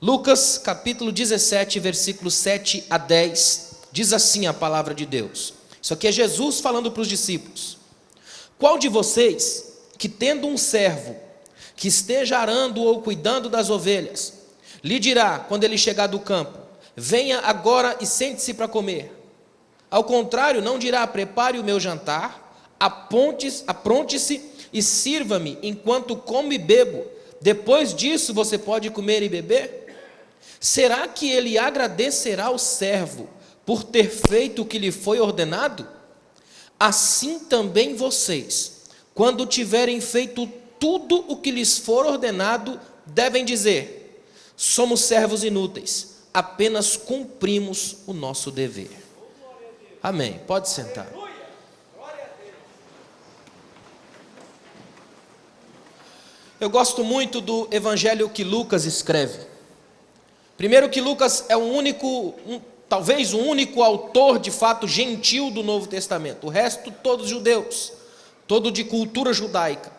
Lucas capítulo 17, versículos 7 a 10, diz assim a palavra de Deus. Isso aqui é Jesus falando para os discípulos. Qual de vocês, que tendo um servo, que esteja arando ou cuidando das ovelhas, lhe dirá, quando ele chegar do campo, venha agora e sente-se para comer? Ao contrário, não dirá, prepare o meu jantar, apronte-se e sirva-me enquanto como e bebo. Depois disso você pode comer e beber? Será que ele agradecerá ao servo por ter feito o que lhe foi ordenado? Assim também vocês, quando tiverem feito tudo o que lhes for ordenado, devem dizer: somos servos inúteis, apenas cumprimos o nosso dever. Amém. Pode sentar. Eu gosto muito do evangelho que Lucas escreve. Primeiro que Lucas é talvez o único autor de fato gentil do Novo Testamento. O resto todos judeus, todo de cultura judaica.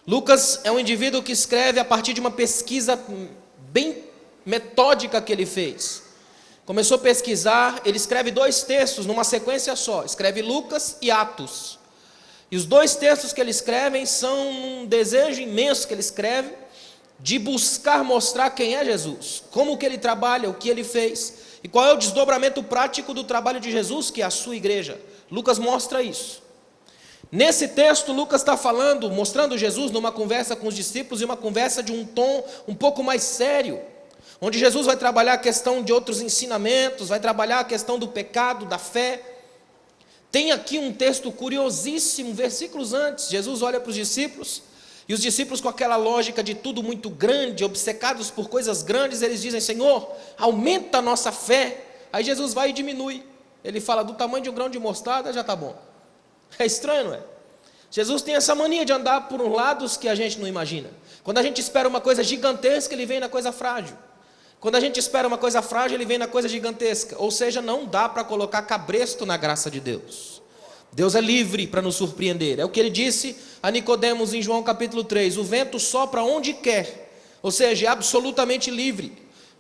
Lucas é um indivíduo que escreve a partir de uma pesquisa bem metódica que ele fez. Começou a pesquisar, ele escreve 2 textos numa sequência só. Escreve Lucas e Atos. E os 2 textos que ele escreve são um desejo imenso que ele escreve de buscar mostrar quem é Jesus, como que ele trabalha, o que ele fez, e qual é o desdobramento prático do trabalho de Jesus, que é a sua igreja. Lucas mostra isso. Nesse texto, Lucas está falando, mostrando Jesus numa conversa com os discípulos, e uma conversa de um tom um pouco mais sério, onde Jesus vai trabalhar a questão de outros ensinamentos, vai trabalhar a questão do pecado, da fé. Tem aqui um texto curiosíssimo, versículos antes, Jesus olha para os discípulos, e os discípulos, com aquela lógica de tudo muito grande, obcecados por coisas grandes, eles dizem: Senhor, aumenta a nossa fé. Aí Jesus vai e diminui. Ele fala: do tamanho de um grão de mostarda já está bom. É estranho, não é? Jesus tem essa mania de andar por lados que a gente não imagina. Quando a gente espera uma coisa gigantesca, ele vem na coisa frágil. Quando a gente espera uma coisa frágil, ele vem na coisa gigantesca. Ou seja, não dá para colocar cabresto na graça de Deus. Deus é livre para nos surpreender. É o que ele disse a Nicodemos em João capítulo 3. O vento sopra onde quer, ou seja, é absolutamente livre.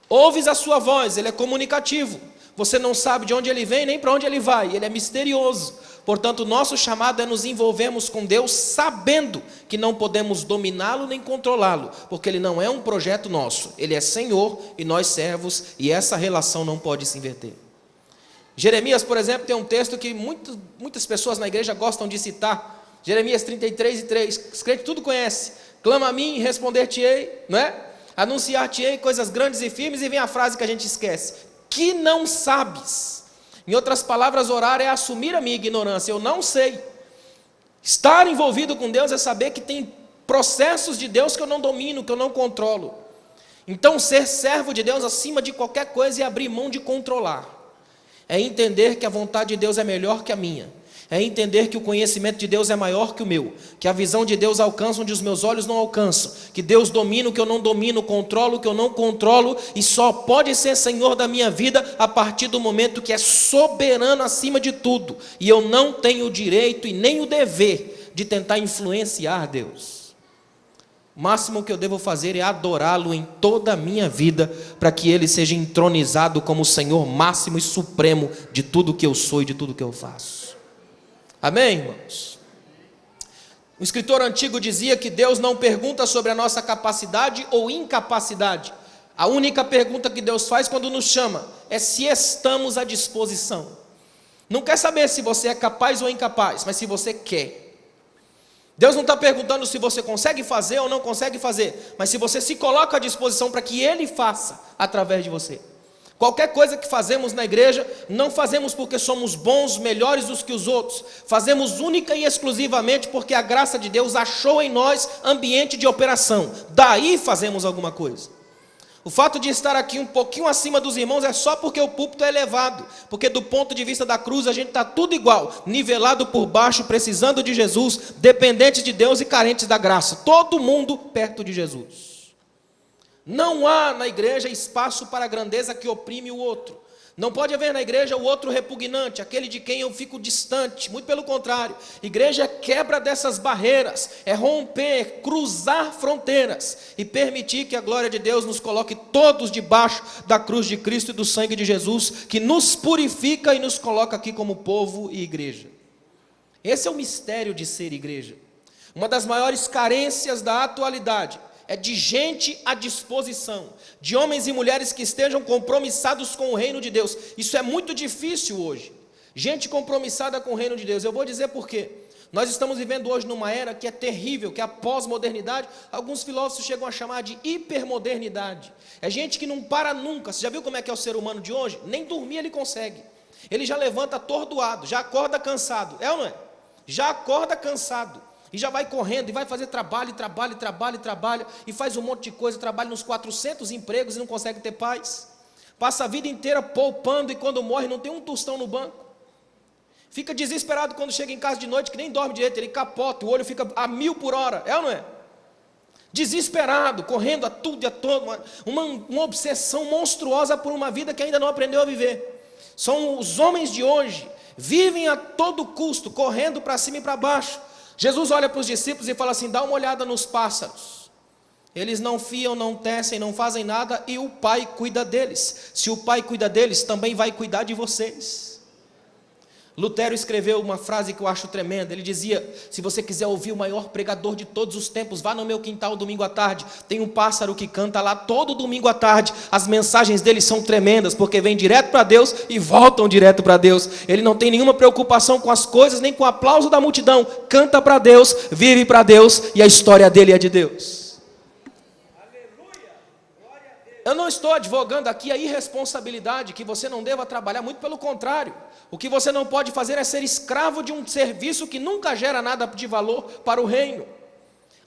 Ouves a sua voz, ele é comunicativo. Você não sabe de onde ele vem nem para onde ele vai, ele é misterioso. Portanto, o nosso chamado é nos envolvermos com Deus, sabendo que não podemos dominá-lo nem controlá-lo, porque ele não é um projeto nosso, ele é Senhor e nós servos, e essa relação não pode se inverter. Jeremias, por exemplo, tem um texto que muitas pessoas na igreja gostam de citar. Jeremias 33:3. Os crentes tudo conhecem. Clama a mim e responder-te-ei, não é? Anunciar-te-ei coisas grandes e firmes, e vem a frase que a gente esquece: que não sabes. Em outras palavras, orar é assumir a minha ignorância. Eu não sei. Estar envolvido com Deus é saber que tem processos de Deus que eu não domino, que eu não controlo. Então, ser servo de Deus acima de qualquer coisa é abrir mão de controlar. É entender que a vontade de Deus é melhor que a minha. É entender que o conhecimento de Deus é maior que o meu. Que a visão de Deus alcança onde os meus olhos não alcançam. Que Deus domina o que eu não domino, controla o que eu não controlo. E só pode ser Senhor da minha vida a partir do momento que é soberano acima de tudo. E eu não tenho o direito e nem o dever de tentar influenciar Deus. O máximo que eu devo fazer é adorá-lo em toda a minha vida, para que ele seja entronizado como o Senhor máximo e supremo de tudo que eu sou e de tudo que eu faço. Amém, irmãos? O escritor antigo dizia que Deus não pergunta sobre a nossa capacidade ou incapacidade. A única pergunta que Deus faz quando nos chama é se estamos à disposição. Não quer saber se você é capaz ou incapaz, mas se você quer. Deus não está perguntando se você consegue fazer ou não consegue fazer, mas se você se coloca à disposição para que Ele faça através de você. Qualquer coisa que fazemos na igreja, não fazemos porque somos bons, melhores do que os outros. Fazemos única e exclusivamente porque a graça de Deus achou em nós ambiente de operação. Daí fazemos alguma coisa. O fato de estar aqui um pouquinho acima dos irmãos é só porque o púlpito é elevado. Porque do ponto de vista da cruz a gente está tudo igual. Nivelado por baixo, precisando de Jesus, dependentes de Deus e carentes da graça. Todo mundo perto de Jesus. Não há na igreja espaço para a grandeza que oprime o outro. Não pode haver na igreja o outro repugnante, aquele de quem eu fico distante. Muito pelo contrário, igreja é quebra dessas barreiras, é romper, é cruzar fronteiras e permitir que a glória de Deus nos coloque todos debaixo da cruz de Cristo e do sangue de Jesus, que nos purifica e nos coloca aqui como povo e igreja. Esse é o mistério de ser igreja. Uma das maiores carências da atualidade é de gente à disposição, de homens e mulheres que estejam compromissados com o reino de Deus. Isso é muito difícil hoje, gente compromissada com o reino de Deus. Eu vou dizer por quê. Nós estamos vivendo hoje numa era que é terrível, que é a pós-modernidade. Alguns filósofos chegam a chamar de hipermodernidade. É gente que não para nunca. Você já viu como é que é o ser humano de hoje? Nem dormir ele consegue. Ele já levanta atordoado, já acorda cansado, é ou não é? Já acorda cansado. E já vai correndo, e vai fazer trabalho, e faz um monte de coisa, trabalha nos 400 empregos e não consegue ter paz. Passa a vida inteira poupando e quando morre não tem um tostão no banco. Fica desesperado quando chega em casa de noite, que nem dorme direito, ele capota, o olho fica a 1000 por hora, é ou não é? Desesperado, correndo a tudo e a todo, uma obsessão monstruosa por uma vida que ainda não aprendeu a viver. São os homens de hoje, vivem a todo custo, correndo para cima e para baixo. Jesus olha para os discípulos e fala assim: dá uma olhada nos pássaros, eles não fiam, não tecem, não fazem nada, e o Pai cuida deles. Se o Pai cuida deles, também vai cuidar de vocês. Lutero escreveu uma frase que eu acho tremenda. Ele dizia: se você quiser ouvir o maior pregador de todos os tempos, vá no meu quintal domingo à tarde, tem um pássaro que canta lá todo domingo à tarde. As mensagens dele são tremendas, porque vêm direto para Deus e voltam direto para Deus. Ele não tem nenhuma preocupação com as coisas, nem com o aplauso da multidão. Canta para Deus, vive para Deus, e a história dele é de Deus. Eu não estou advogando aqui a irresponsabilidade, que você não deva trabalhar, muito pelo contrário. O que você não pode fazer é ser escravo de um serviço que nunca gera nada de valor para o reino.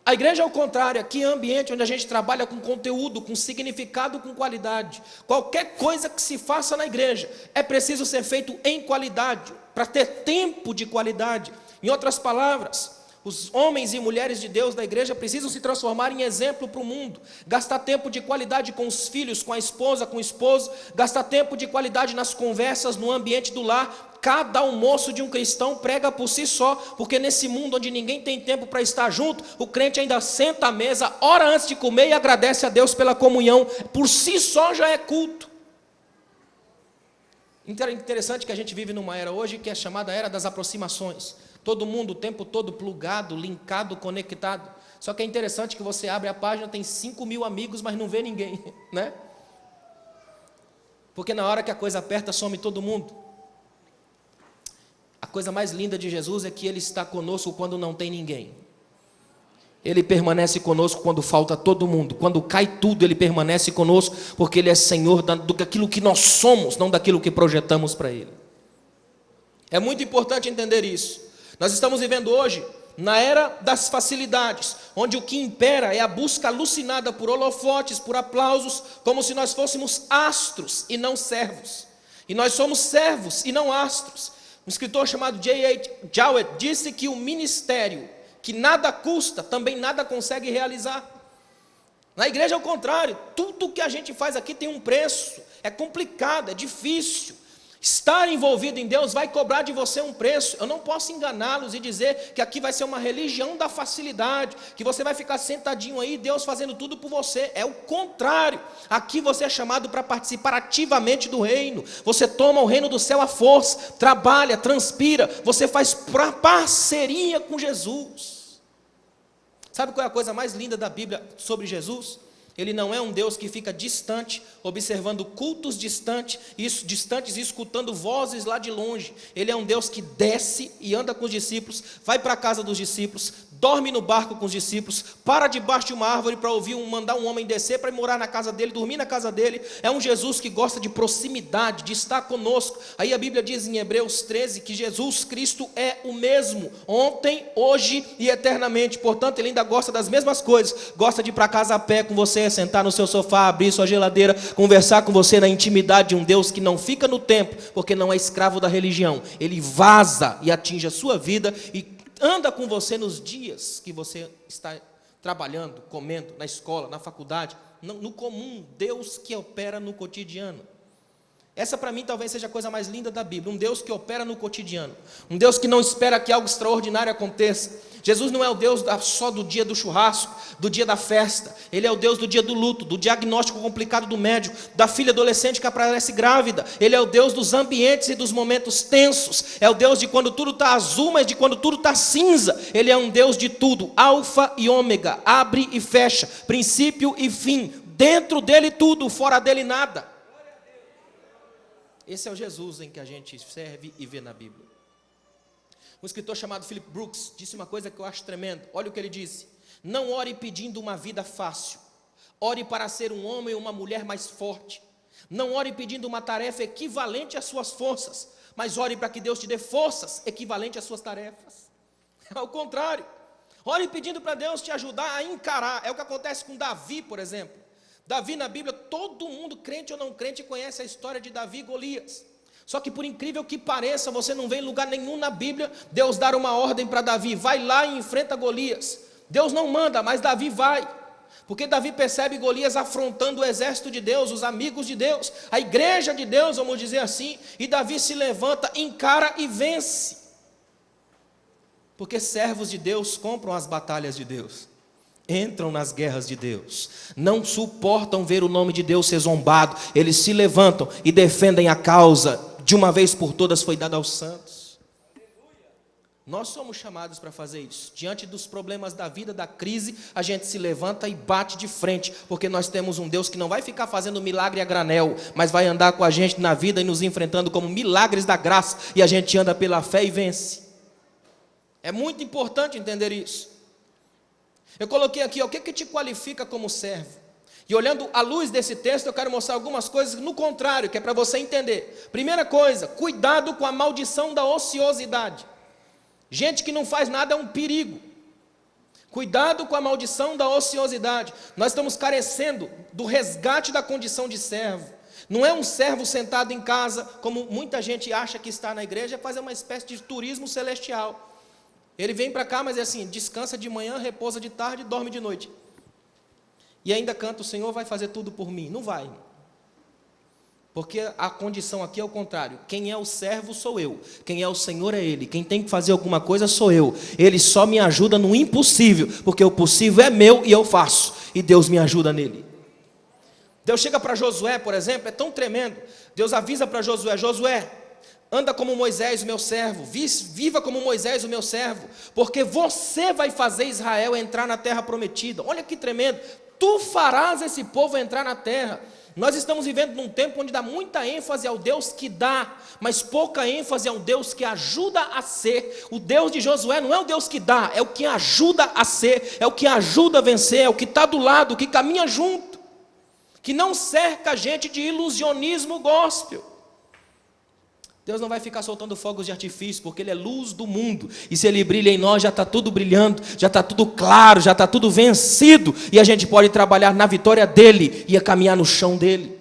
A igreja é o contrário, aqui é um ambiente onde a gente trabalha com conteúdo, com significado, com qualidade. Qualquer coisa que se faça na igreja é preciso ser feito em qualidade, para ter tempo de qualidade. Em outras palavras, os homens e mulheres de Deus da igreja precisam se transformar em exemplo para o mundo. Gastar tempo de qualidade com os filhos, com a esposa, com o esposo. Gastar tempo de qualidade nas conversas, no ambiente do lar. Cada almoço de um cristão prega por si só, porque nesse mundo onde ninguém tem tempo para estar junto, o crente ainda senta à mesa, ora antes de comer e agradece a Deus pela comunhão. Por si só já é culto. Interessante que a gente vive numa era hoje que é chamada era das aproximações. Todo mundo o tempo todo plugado, linkado, conectado. Só que é interessante que você abre a página, tem 5.000 amigos, mas não vê ninguém, né? Porque na hora que a coisa aperta, some todo mundo. A coisa mais linda de Jesus é que Ele está conosco quando não tem ninguém. Ele permanece conosco quando falta todo mundo. Quando cai tudo, Ele permanece conosco, porque Ele é Senhor daquilo que nós somos, não daquilo que projetamos para Ele. É muito importante entender isso. Nós estamos vivendo hoje na era das facilidades, onde o que impera é a busca alucinada por holofotes, por aplausos, como se nós fôssemos astros e não servos. E nós somos servos e não astros. Um escritor chamado J.H. Jowett disse que o ministério que nada custa, também nada consegue realizar. Na igreja é o contrário, tudo que a gente faz aqui tem um preço, é complicado, é difícil. Estar envolvido em Deus vai cobrar de você um preço. Eu não posso enganá-los e dizer que aqui vai ser uma religião da facilidade, que você vai ficar sentadinho aí, Deus fazendo tudo por você. É o contrário. Aqui você é chamado para participar ativamente do reino. Você toma o reino do céu à força, trabalha, transpira, você faz parceria com Jesus. Sabe qual é a coisa mais linda da Bíblia sobre Jesus? Ele não é um Deus que fica distante, observando cultos distantes e escutando vozes lá de longe. Ele é um Deus que desce e anda com os discípulos, vai para a casa dos discípulos, dorme no barco com os discípulos, para debaixo de uma árvore para mandar um homem descer para morar na casa dele, dormir na casa dele. É um Jesus que gosta de proximidade, de estar conosco. Aí a Bíblia diz em Hebreus 13 que Jesus Cristo é o mesmo, ontem, hoje e eternamente. Portanto, ele ainda gosta das mesmas coisas. Gosta de ir para casa a pé com você, sentar no seu sofá, abrir sua geladeira, conversar com você na intimidade de um Deus que não fica no templo, porque não é escravo da religião. Ele vaza e atinge a sua vida e anda com você nos dias que você está trabalhando, comendo, na escola, na faculdade, no comum. Deus que opera no cotidiano. Essa para mim talvez seja a coisa mais linda da Bíblia, um Deus que opera no cotidiano, um Deus que não espera que algo extraordinário aconteça. Jesus não é o Deus só do dia do churrasco, do dia da festa, Ele é o Deus do dia do luto, do diagnóstico complicado do médico, da filha adolescente que aparece grávida, Ele é o Deus dos ambientes e dos momentos tensos, é o Deus de quando tudo está azul, mas de quando tudo está cinza. Ele é um Deus de tudo, alfa e ômega, abre e fecha, princípio e fim, dentro dele tudo, fora dele nada. Esse é o Jesus em que a gente serve e vê na Bíblia. Um escritor chamado Philip Brooks disse uma coisa que eu acho tremenda. Olha o que ele disse: não ore pedindo uma vida fácil, ore para ser um homem ou uma mulher mais forte. Não ore pedindo uma tarefa equivalente às suas forças, mas ore para que Deus te dê forças equivalentes às suas tarefas. Ao contrário, ore pedindo para Deus te ajudar a encarar. É o que acontece com Davi, por exemplo. Davi na Bíblia, todo mundo, crente ou não crente, conhece a história de Davi e Golias. Só que por incrível que pareça, você não vê em lugar nenhum na Bíblia Deus dar uma ordem para Davi: vai lá e enfrenta Golias. Deus não manda, mas Davi vai. Porque Davi percebe Golias afrontando o exército de Deus, os amigos de Deus, a igreja de Deus, vamos dizer assim. E Davi se levanta, encara e vence. Porque servos de Deus compram as batalhas de Deus, entram nas guerras de Deus, não suportam ver o nome de Deus ser zombado. Eles se levantam e defendem a causa, de uma vez por todas foi dada aos santos. Nós somos chamados para fazer isso. Diante dos problemas da vida, da crise, a gente se levanta e bate de frente, porque nós temos um Deus que não vai ficar fazendo milagre a granel, mas vai andar com a gente na vida e nos enfrentando como milagres da graça, e a gente anda pela fé e vence. É muito importante entender isso. Eu coloquei aqui, o que te qualifica como servo? E olhando à luz desse texto, eu quero mostrar algumas coisas no contrário, que é para você entender. Primeira coisa, cuidado com a maldição da ociosidade. Gente que não faz nada é um perigo. Cuidado com a maldição da ociosidade. Nós estamos carecendo do resgate da condição de servo. Não é um servo sentado em casa, como muita gente acha que está na igreja, é fazer uma espécie de turismo celestial. Ele vem para cá, mas é assim, descansa de manhã, repousa de tarde, dorme de noite. E ainda canta: o Senhor vai fazer tudo por mim. Não vai. Porque a condição aqui é o contrário. Quem é o servo sou eu. Quem é o Senhor é Ele. Quem tem que fazer alguma coisa sou eu. Ele só me ajuda no impossível, porque o possível é meu e eu faço. E Deus me ajuda nele. Deus chega para Josué, por exemplo, é tão tremendo. Deus avisa para Josué: Josué, anda como Moisés, o meu servo, viva como Moisés, o meu servo, porque você vai fazer Israel entrar na terra prometida. Olha que tremendo, tu farás esse povo entrar na terra. Nós estamos vivendo num tempo onde dá muita ênfase ao Deus que dá, mas pouca ênfase ao Deus que ajuda a ser. O Deus de Josué não é o Deus que dá, é o que ajuda a ser, é o que ajuda a vencer, é o que está do lado, que caminha junto, que não cerca a gente de ilusionismo gospel. Deus não vai ficar soltando fogos de artifício, porque Ele é luz do mundo, e se Ele brilha em nós, já está tudo brilhando, já está tudo claro, já está tudo vencido, e a gente pode trabalhar na vitória dEle, e a caminhar no chão dEle.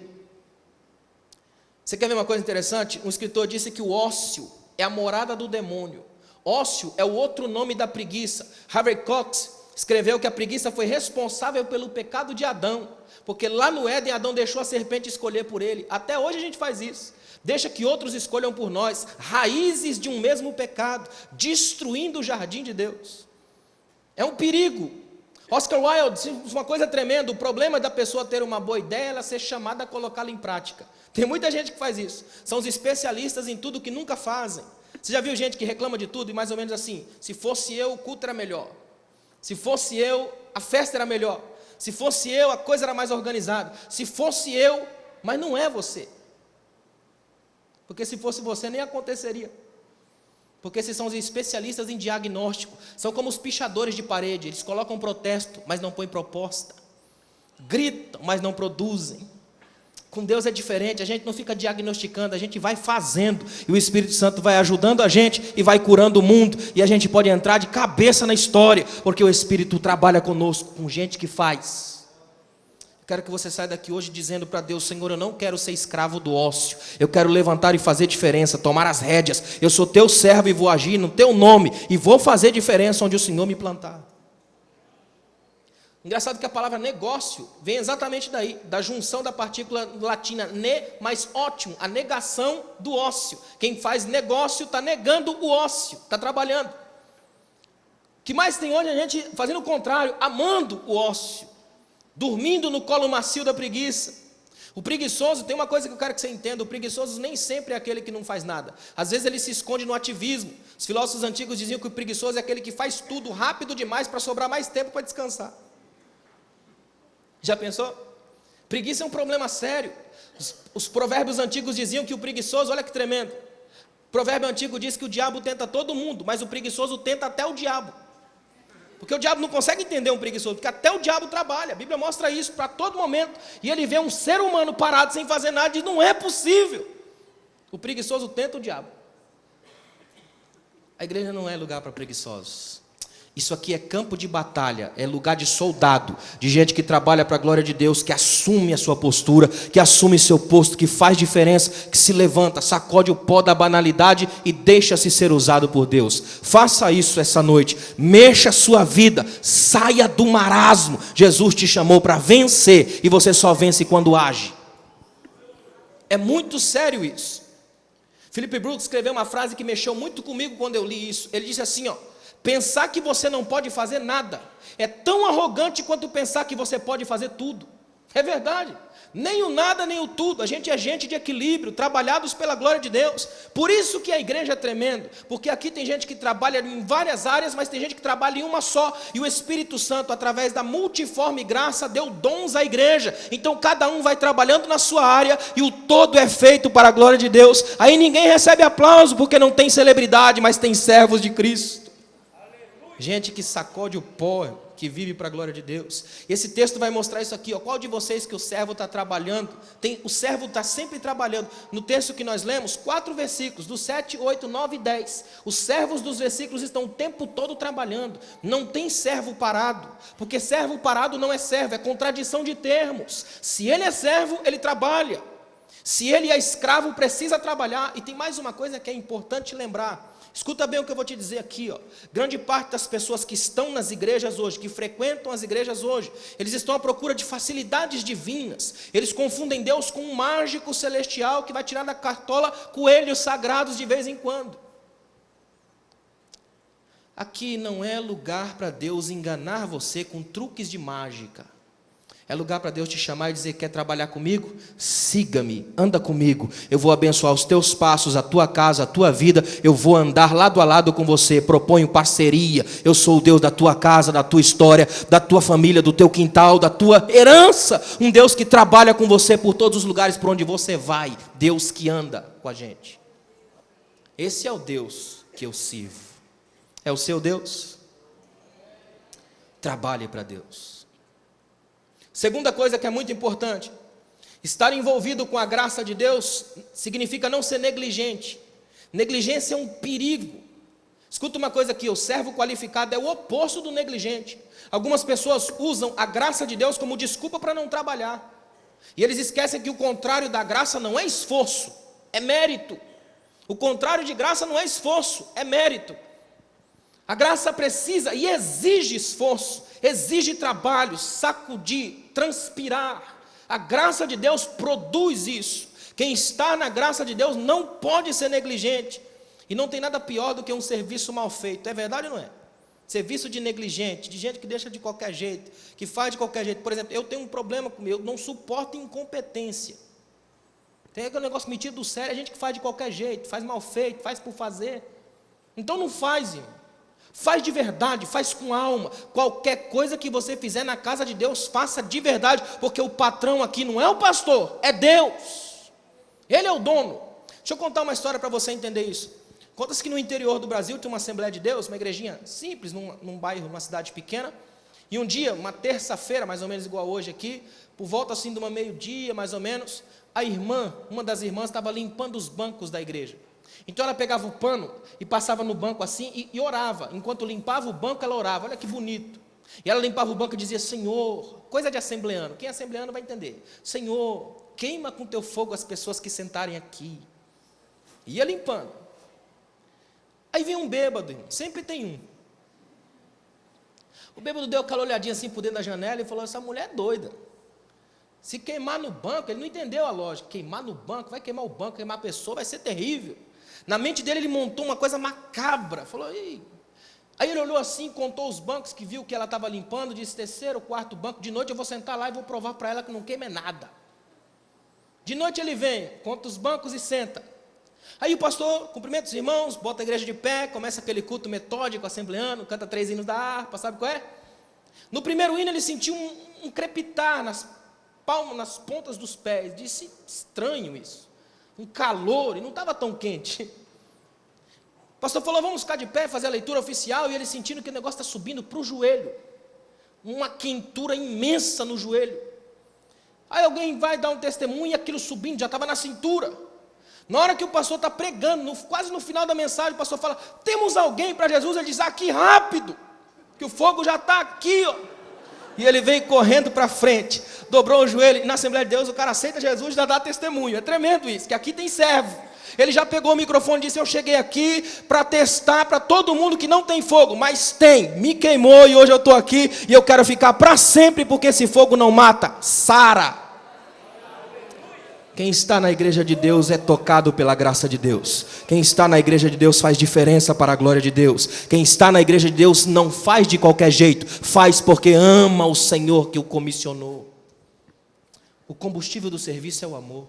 Você quer ver uma coisa interessante? Um escritor disse que o ócio é a morada do demônio. Ócio é o outro nome da preguiça. Harvey Cox escreveu que a preguiça foi responsável pelo pecado de Adão, porque lá no Éden, Adão deixou a serpente escolher por ele. Até hoje a gente faz isso. Deixa que outros escolham por nós, raízes de um mesmo pecado, destruindo o jardim de Deus. É um perigo. Oscar Wilde disse uma coisa tremenda: o problema da pessoa ter uma boa ideia é ela ser chamada a colocá-la em prática. Tem muita gente que faz isso. São os especialistas em tudo que nunca fazem. Você já viu gente que reclama de tudo e mais ou menos assim: se fosse eu, o culto era melhor. Se fosse eu, a festa era melhor. Se fosse eu, a coisa era mais organizada. Se fosse eu, mas não é você. Porque se fosse você, nem aconteceria. Porque esses são os especialistas em diagnóstico. São como os pichadores de parede. Eles colocam protesto, mas não põem proposta. Gritam, mas não produzem. Com Deus é diferente. A gente não fica diagnosticando, a gente vai fazendo. E o Espírito Santo vai ajudando a gente e vai curando o mundo. E a gente pode entrar de cabeça na história, porque o Espírito trabalha conosco, com gente que faz. Quero que você saia daqui hoje dizendo para Deus: Senhor, eu não quero ser escravo do ócio. Eu quero levantar e fazer diferença, tomar as rédeas. Eu sou teu servo e vou agir no teu nome. E vou fazer diferença onde o Senhor me plantar. Engraçado que a palavra negócio vem exatamente daí, da junção da partícula latina ne mais ótimo, a negação do ócio. Quem faz negócio está negando o ócio, está trabalhando. O que mais tem hoje a gente fazendo o contrário, amando o ócio, dormindo no colo macio da preguiça. O preguiçoso, tem uma coisa que eu quero que você entenda, o preguiçoso nem sempre é aquele que não faz nada. Às vezes ele se esconde no ativismo. Os filósofos antigos diziam que o preguiçoso é aquele que faz tudo rápido demais para sobrar mais tempo para descansar. Já pensou? Preguiça é um problema sério. Os provérbios antigos diziam que o preguiçoso, olha que tremendo. O provérbio antigo diz que o diabo tenta todo mundo, mas o preguiçoso tenta até o diabo. Porque o diabo não consegue entender um preguiçoso, porque até o diabo trabalha. A Bíblia mostra isso para todo momento. E ele vê um ser humano parado sem fazer nada e diz, não é possível. O preguiçoso tenta o diabo. A igreja não é lugar para preguiçosos. Isso aqui é campo de batalha, é lugar de soldado, de gente que trabalha para a glória de Deus, que assume a sua postura, que assume seu posto, que faz diferença, que se levanta, sacode o pó da banalidade e deixa-se ser usado por Deus. Faça isso essa noite, mexa a sua vida, saia do marasmo. Jesus te chamou para vencer e você só vence quando age. É muito sério isso. Philip Brooks escreveu uma frase que mexeu muito comigo quando eu li isso. Ele disse assim, pensar que você não pode fazer nada é tão arrogante quanto pensar que você pode fazer tudo. É verdade. Nem o nada, nem o tudo. A gente é gente de equilíbrio, trabalhados pela glória de Deus. Por isso que a igreja é tremenda. Porque aqui tem gente que trabalha em várias áreas, mas tem gente que trabalha em uma só. E o Espírito Santo, através da multiforme graça, deu dons à igreja. Então cada um vai trabalhando na sua área e o todo é feito para a glória de Deus. Aí ninguém recebe aplauso porque não tem celebridade, mas tem servos de Cristo. Gente que sacode o pó, que vive para a glória de Deus. Esse texto vai mostrar isso aqui. Qual de vocês que o servo está trabalhando? O servo está sempre trabalhando. No texto que nós lemos, 4 versículos, do 7, 8, 9 e 10. Os servos dos versículos estão o tempo todo trabalhando. Não tem servo parado. Porque servo parado não é servo, é contradição de termos. Se ele é servo, ele trabalha. Se ele é escravo, precisa trabalhar. E tem mais uma coisa que é importante lembrar. Escuta bem o que eu vou te dizer aqui, Grande parte das pessoas que estão nas igrejas hoje, que frequentam as igrejas hoje, eles estão à procura de facilidades divinas. Eles confundem Deus com um mágico celestial que vai tirar da cartola coelhos sagrados de vez em quando. Aqui não é lugar para Deus enganar você com truques de mágica. É lugar para Deus te chamar e dizer, quer trabalhar comigo? Siga-me, anda comigo. Eu vou abençoar os teus passos, a tua casa, a tua vida. Eu vou andar lado a lado com você. Proponho parceria. Eu sou o Deus da tua casa, da tua história, da tua família, do teu quintal, da tua herança. Um Deus que trabalha com você por todos os lugares por onde você vai. Deus que anda com a gente. Esse é o Deus que eu sirvo. É o seu Deus? Trabalhe para Deus. Segunda coisa que é muito importante, estar envolvido com a graça de Deus significa não ser negligente. Negligência é um perigo. Escuta uma coisa aqui, o servo qualificado é o oposto do negligente. Algumas pessoas usam a graça de Deus como desculpa para não trabalhar. E eles esquecem que o contrário da graça não é esforço, é mérito. O contrário de graça não é esforço, é mérito. A graça precisa e exige esforço, exige trabalho, sacudir, transpirar. A graça de Deus produz isso. Quem está na graça de Deus não pode ser negligente. E não tem nada pior do que um serviço mal feito. É verdade ou não é? Serviço de negligente, de gente que deixa de qualquer jeito, que faz de qualquer jeito. Por exemplo, eu tenho um problema comigo, eu não suporto incompetência. Tem aquele negócio metido do sério, a gente que faz de qualquer jeito, faz mal feito, faz por fazer. Então não faz, irmão. Faz de verdade, faz com alma. Qualquer coisa que você fizer na casa de Deus, faça de verdade, porque o patrão aqui não é o pastor, é Deus. Ele é o dono. Deixa eu contar uma história para você entender isso. Conta-se que no interior do Brasil tem uma Assembleia de Deus, uma igrejinha simples, num bairro, numa cidade pequena. E um dia, uma terça-feira, mais ou menos igual hoje aqui, por volta assim de uma meio-dia, mais ou menos, a irmã, uma das irmãs, estava limpando os bancos da igreja. Então ela pegava o pano e passava no banco assim e orava. Enquanto limpava o banco, ela orava. Olha que bonito. E ela limpava o banco e dizia, Senhor, coisa de assembleano. Quem é assembleano vai entender. Senhor, queima com teu fogo as pessoas que sentarem aqui. Ia limpando. Aí vem um bêbado, irmão. Sempre tem um. O bêbado deu aquela olhadinha assim por dentro da janela e falou: essa mulher é doida. Se queimar no banco, ele não entendeu a lógica. Queimar no banco, vai queimar o banco, queimar a pessoa, vai ser terrível. Na mente dele, ele montou uma coisa macabra. Falou: ih. Aí ele olhou assim, contou os bancos, que viu que ela estava limpando, disse: terceiro, quarto banco, de noite eu vou sentar lá e vou provar para ela que não queima nada. De noite ele vem, conta os bancos e senta. Aí o pastor cumprimenta os irmãos, bota a igreja de pé, começa aquele culto metódico, assembleano, canta 3 hinos da harpa, sabe qual é? No primeiro hino ele sentiu um crepitar nas palmas, nas pontas dos pés, disse: estranho isso, um calor, e não estava tão quente. O pastor falou: vamos ficar de pé, fazer a leitura oficial, e ele sentindo que o negócio está subindo para o joelho, uma quentura imensa no joelho. Aí alguém vai dar um testemunho e aquilo subindo, já estava na cintura. Na hora que o pastor está pregando, quase no final da mensagem, o pastor fala: temos alguém para Jesus? Ele diz: aqui rápido, que o fogo já está aqui, ó. E ele veio correndo para frente, dobrou o joelho, e na Assembleia de Deus o cara aceita Jesus e já dá testemunho. É tremendo isso, que aqui tem servo. Ele já pegou o microfone e disse: eu cheguei aqui para testar para todo mundo que não tem fogo, mas tem, me queimou e hoje eu estou aqui e eu quero ficar para sempre, porque esse fogo não mata. Sara. Quem está na igreja de Deus é tocado pela graça de Deus. Quem está na igreja de Deus faz diferença para a glória de Deus. Quem está na igreja de Deus não faz de qualquer jeito, faz porque ama o Senhor que o comissionou. O combustível do serviço é o amor.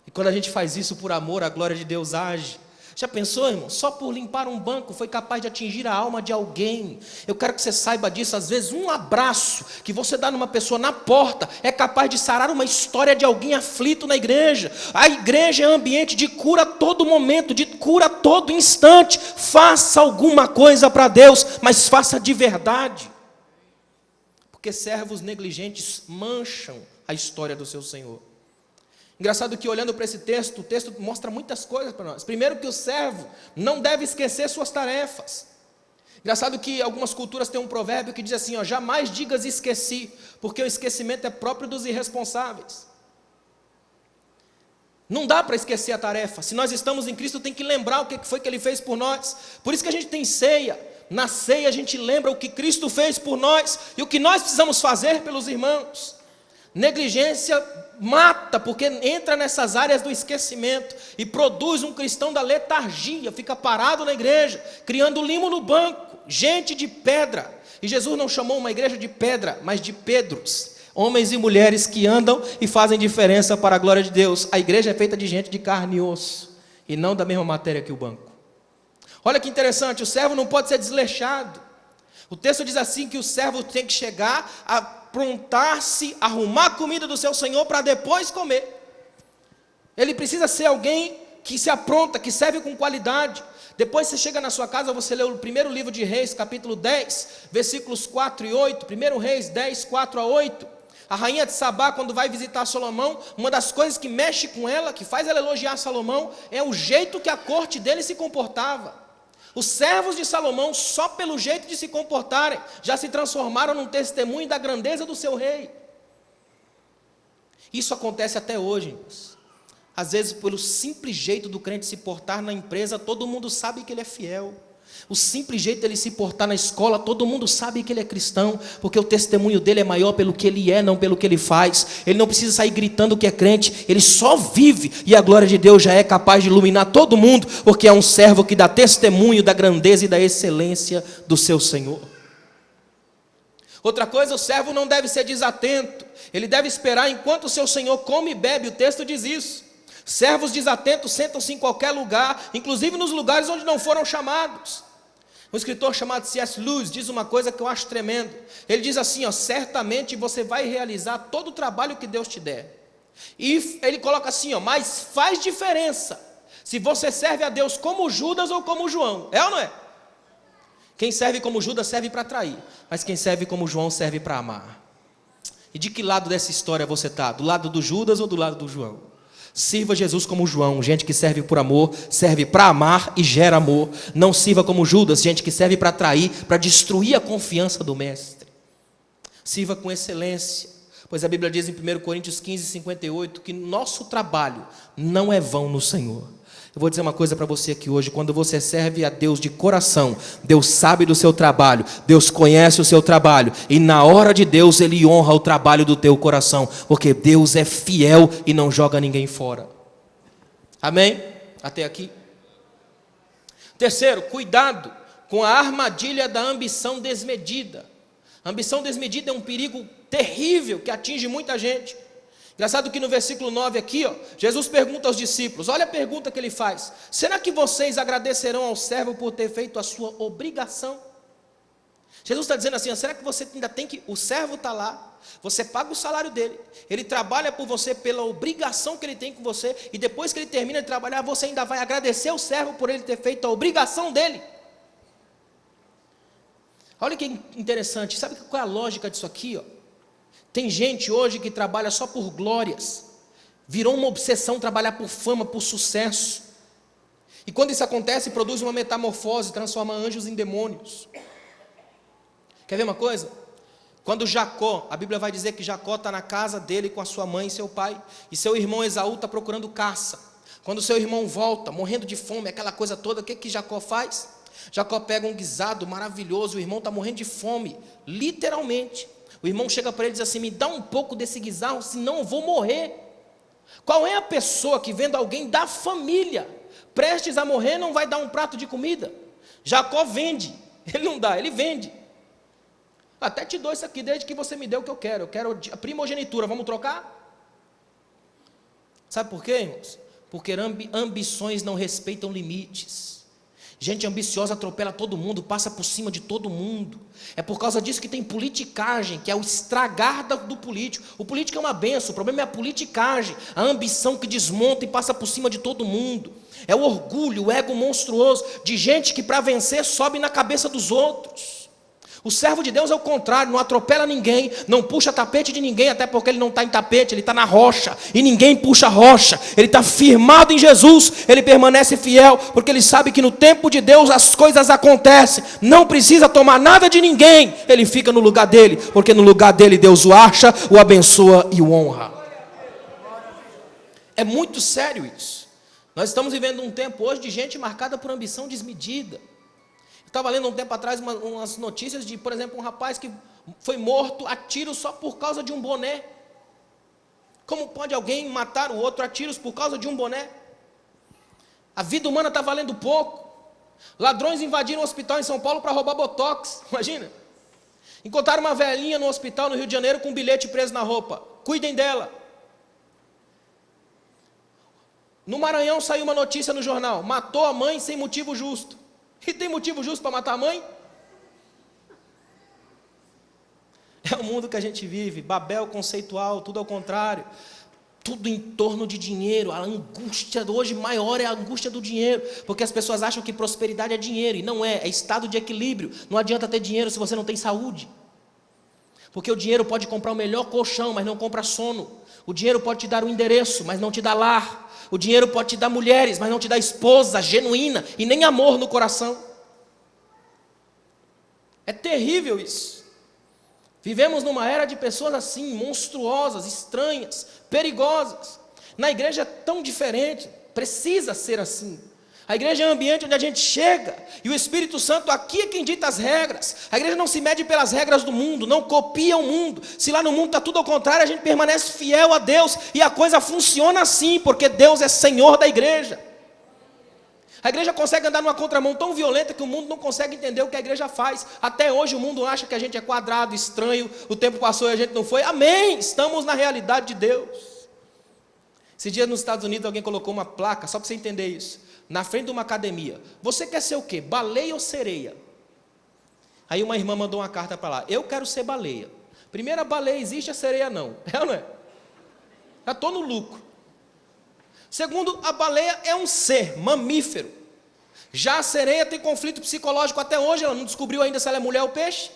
E quando a gente faz isso por amor, a glória de Deus age. Já pensou, irmão? Só por limpar um banco foi capaz de atingir a alma de alguém. Eu quero que você saiba disso. Às vezes um abraço que você dá numa pessoa na porta é capaz de sarar uma história de alguém aflito na igreja. A igreja é ambiente de cura a todo momento, de cura a todo instante. Faça alguma coisa para Deus, mas faça de verdade. Porque servos negligentes mancham a história do seu Senhor. Engraçado que olhando para esse texto, o texto mostra muitas coisas para nós. Primeiro, que o servo não deve esquecer suas tarefas. Engraçado que algumas culturas têm um provérbio que diz assim: ó, jamais digas esqueci, porque o esquecimento é próprio dos irresponsáveis. Não dá para esquecer a tarefa. Se nós estamos em Cristo, tem que lembrar o que foi que Ele fez por nós. Por isso que a gente tem ceia. Na ceia a gente lembra o que Cristo fez por nós e o que nós precisamos fazer pelos irmãos. Negligência mata, porque entra nessas áreas do esquecimento e produz um cristão da letargia, fica parado na igreja, criando limo no banco, gente de pedra. E Jesus não chamou uma igreja de pedra, mas de Pedros, homens e mulheres que andam e fazem diferença para a glória de Deus. A igreja é feita de gente de carne e osso, e não da mesma matéria que o banco. Olha que interessante, o servo não pode ser desleixado. O texto diz assim que o servo tem que chegar, aprontar-se, arrumar a comida do seu Senhor para depois comer. Ele precisa ser alguém que se apronta, que serve com qualidade. Depois você chega na sua casa, você lê o primeiro livro de Reis, capítulo 10, versículos 4 e 8, 1 Reis 10, 4 a 8. A rainha de Sabá, quando vai visitar Salomão, uma das coisas que mexe com ela, que faz ela elogiar Salomão, é o jeito que a corte dele se comportava. Os servos de Salomão, só pelo jeito de se comportarem, já se transformaram num testemunho da grandeza do seu rei. Isso acontece até hoje, irmãos. Às vezes, pelo simples jeito do crente se portar na empresa, todo mundo sabe que ele é fiel. O simples jeito dele se portar na escola, todo mundo sabe que ele é cristão, porque o testemunho dele é maior pelo que ele é, não pelo que ele faz. Ele não precisa sair gritando que é crente, ele só vive, e a glória de Deus já é capaz de iluminar todo mundo, porque é um servo que dá testemunho da grandeza e da excelência do seu Senhor. Outra coisa, o servo não deve ser desatento, ele deve esperar enquanto o seu Senhor come e bebe, o texto diz isso. Servos desatentos sentam-se em qualquer lugar, inclusive nos lugares onde não foram chamados. Um escritor chamado C.S. Lewis diz uma coisa que eu acho tremendo. Ele diz assim, ó: certamente você vai realizar todo o trabalho que Deus te der. E ele coloca assim, ó: mas faz diferença se você serve a Deus como Judas ou como João. É ou não é? Quem serve como Judas serve para trair, mas quem serve como João serve para amar. E de que lado dessa história você está? Do lado do Judas ou do lado do João? Sirva Jesus como João, gente que serve por amor, serve para amar e gera amor. Não sirva como Judas, gente que serve para trair, para destruir a confiança do mestre. Sirva com excelência, pois a Bíblia diz em 1 Coríntios 15, 58, que nosso trabalho não é vão no Senhor. Eu vou dizer uma coisa para você aqui hoje: quando você serve a Deus de coração, Deus sabe do seu trabalho, Deus conhece o seu trabalho, e na hora de Deus Ele honra o trabalho do teu coração, porque Deus é fiel e não joga ninguém fora. Amém? Até aqui. Terceiro, cuidado com a armadilha da ambição desmedida. A ambição desmedida é um perigo terrível que atinge muita gente. Engraçado que no versículo 9 aqui, Jesus pergunta aos discípulos, olha a pergunta que ele faz: será que vocês agradecerão ao servo por ter feito a sua obrigação? Jesus está dizendo assim, será que você ainda tem que, o servo está lá, você paga o salário dele, ele trabalha por você pela obrigação que ele tem com você, e depois que ele termina de trabalhar, você ainda vai agradecer ao servo por ele ter feito a obrigação dele? Olha que interessante, sabe qual é a lógica disso aqui? Tem gente hoje que trabalha só por glórias, virou uma obsessão trabalhar por fama, por sucesso, e quando isso acontece, produz uma metamorfose, transforma anjos em demônios. Quer ver uma coisa? Quando Jacó, a Bíblia vai dizer que Jacó está na casa dele com a sua mãe e seu pai, e seu irmão Esaú está procurando caça. Quando seu irmão volta, morrendo de fome, aquela coisa toda, o que Jacó faz? Jacó pega um guisado maravilhoso, o irmão está morrendo de fome, literalmente. O irmão chega para ele e diz assim, me dá um pouco desse guisado, senão eu vou morrer. Qual é a pessoa que vendo alguém da família, prestes a morrer, não vai dar um prato de comida? Jacó vende, ele não dá, ele vende. Até te dou isso aqui, desde que você me dê o que eu quero a primogenitura, vamos trocar? Sabe por quê, irmãos? Porque ambições não respeitam limites. Gente ambiciosa atropela todo mundo, passa por cima de todo mundo. É por causa disso que tem politicagem, que é o estragar do político. O político é uma benção, o problema é a politicagem, a ambição que desmonta e passa por cima de todo mundo. É o orgulho, o ego monstruoso de gente que para vencer sobe na cabeça dos outros. O servo de Deus é o contrário, não atropela ninguém, não puxa tapete de ninguém, até porque ele não está em tapete, ele está na rocha, e ninguém puxa a rocha, ele está firmado em Jesus, ele permanece fiel, porque ele sabe que no tempo de Deus as coisas acontecem, não precisa tomar nada de ninguém, ele fica no lugar dele, porque no lugar dele Deus o acha, o abençoa e o honra. É muito sério isso. Nós estamos vivendo um tempo hoje de gente marcada por ambição desmedida. Estava lendo um tempo atrás umas notícias de, por exemplo, um rapaz que foi morto a tiros só por causa de um boné. Como pode alguém matar o outro a tiros por causa de um boné? A vida humana está valendo pouco. Ladrões invadiram um hospital em São Paulo para roubar botox, imagina. Encontraram uma velhinha no hospital no Rio de Janeiro com um bilhete preso na roupa. Cuidem dela. No Maranhão saiu uma notícia no jornal, matou a mãe sem motivo justo. E tem motivo justo para matar a mãe? É o mundo que a gente vive, Babel conceitual, tudo ao contrário. Tudo em torno de dinheiro, a angústia hoje maior é a angústia do dinheiro, porque as pessoas acham que prosperidade é dinheiro, e não é, é estado de equilíbrio. Não adianta ter dinheiro se você não tem saúde. Porque o dinheiro pode comprar o melhor colchão, mas não compra sono. O dinheiro pode te dar um endereço, mas não te dá lar. O dinheiro pode te dar mulheres, mas não te dá esposa genuína e nem amor no coração. É terrível isso. Vivemos numa era de pessoas assim, monstruosas, estranhas, perigosas. Na igreja é tão diferente, precisa ser assim. A igreja é um ambiente onde a gente chega, e o Espírito Santo aqui é quem dita as regras. A igreja não se mede pelas regras do mundo, não copia o mundo. Se lá no mundo está tudo ao contrário, a gente permanece fiel a Deus, e a coisa funciona assim, porque Deus é Senhor da igreja. A igreja consegue andar numa contramão tão violenta que o mundo não consegue entender o que a igreja faz. Até hoje o mundo acha que a gente é quadrado, estranho, o tempo passou e a gente não foi. Amém, estamos na realidade de Deus. Esse dia nos Estados Unidos alguém colocou uma placa, só para você entender isso, na frente de uma academia. Você quer ser o quê? Baleia ou sereia? Aí uma irmã mandou uma carta para lá. Eu quero ser baleia. Primeiro, a baleia existe, a sereia não. É ou não é? Já estou no lucro. Segundo, a baleia é um ser mamífero. Já a sereia tem conflito psicológico até hoje. Ela não descobriu ainda se ela é mulher ou peixe.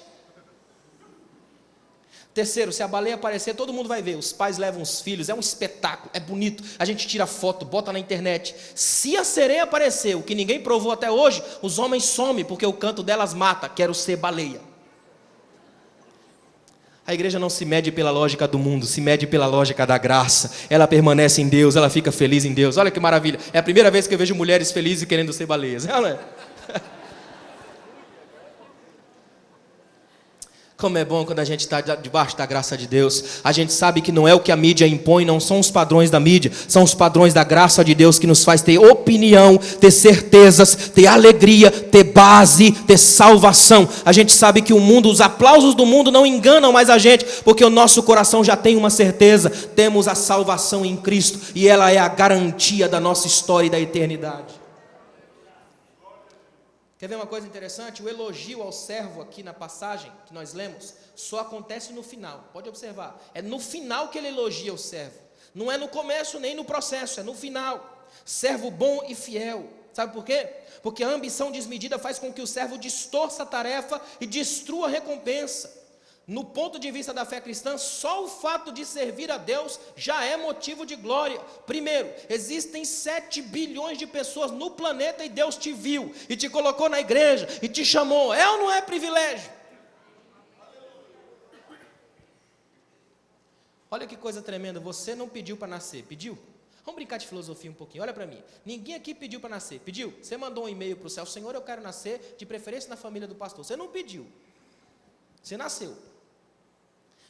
Terceiro, se a baleia aparecer, todo mundo vai ver. Os pais levam os filhos, é um espetáculo, é bonito. A gente tira foto, bota na internet. Se a sereia aparecer, o que ninguém provou até hoje, os homens somem, porque o canto delas mata. Quero ser baleia. A igreja não se mede pela lógica do mundo, se mede pela lógica da graça. Ela permanece em Deus, ela fica feliz em Deus. Olha que maravilha. É a primeira vez que eu vejo mulheres felizes querendo ser baleias. Olha. Como é bom quando a gente está debaixo da graça de Deus. A gente sabe que não é o que a mídia impõe, não são os padrões da mídia, são os padrões da graça de Deus que nos faz ter opinião, ter certezas, ter alegria, ter base, ter salvação. A gente sabe que o mundo, os aplausos do mundo não enganam mais a gente, porque o nosso coração já tem uma certeza, temos a salvação em Cristo, e ela é a garantia da nossa história e da eternidade. Quer ver uma coisa interessante? O elogio ao servo aqui na passagem que nós lemos só acontece no final. Pode observar. É no final que ele elogia o servo. Não é no começo nem no processo, é no final. Servo bom e fiel. Sabe por quê? Porque a ambição desmedida faz com que o servo distorça a tarefa e destrua a recompensa. No ponto de vista da fé cristã, só o fato de servir a Deus já é motivo de glória. Primeiro, existem 7 bilhões de pessoas no planeta e Deus te viu, e te colocou na igreja, e te chamou. É ou não é privilégio? Olha que coisa tremenda, você não pediu para nascer, pediu? Vamos brincar de filosofia um pouquinho, olha para mim. Ninguém aqui pediu para nascer, pediu? Você mandou um e-mail para o céu: Senhor, eu quero nascer, de preferência na família do pastor. Você não pediu, você nasceu.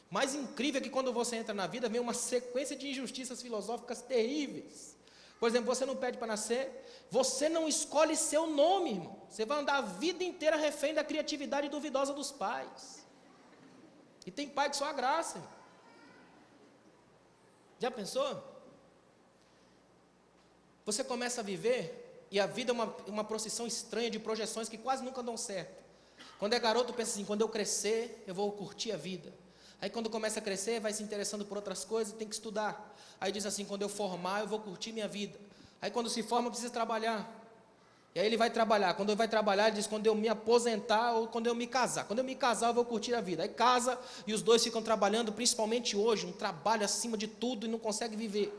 Mais incrível é que quando você entra na vida, vem uma sequência de injustiças filosóficas terríveis. Por exemplo, você não pede para nascer, você não escolhe seu nome, irmão. Você vai andar a vida inteira refém da criatividade duvidosa dos pais. E tem pai que só a graça, irmão. Já pensou? Você começa a viver, e a vida é uma procissão estranha de projeções que quase nunca dão certo. Quando é garoto, pensa assim: quando eu crescer, eu vou curtir a vida. Aí quando começa a crescer, vai se interessando por outras coisas, tem que estudar. Aí diz assim: quando eu formar, eu vou curtir minha vida. Aí quando se forma, precisa trabalhar. E aí ele vai trabalhar. Quando ele vai trabalhar, ele diz: quando eu me aposentar ou quando eu me casar. Quando eu me casar, eu vou curtir a vida. Aí casa e os dois ficam trabalhando, principalmente hoje, um trabalho acima de tudo, e não conseguem viver.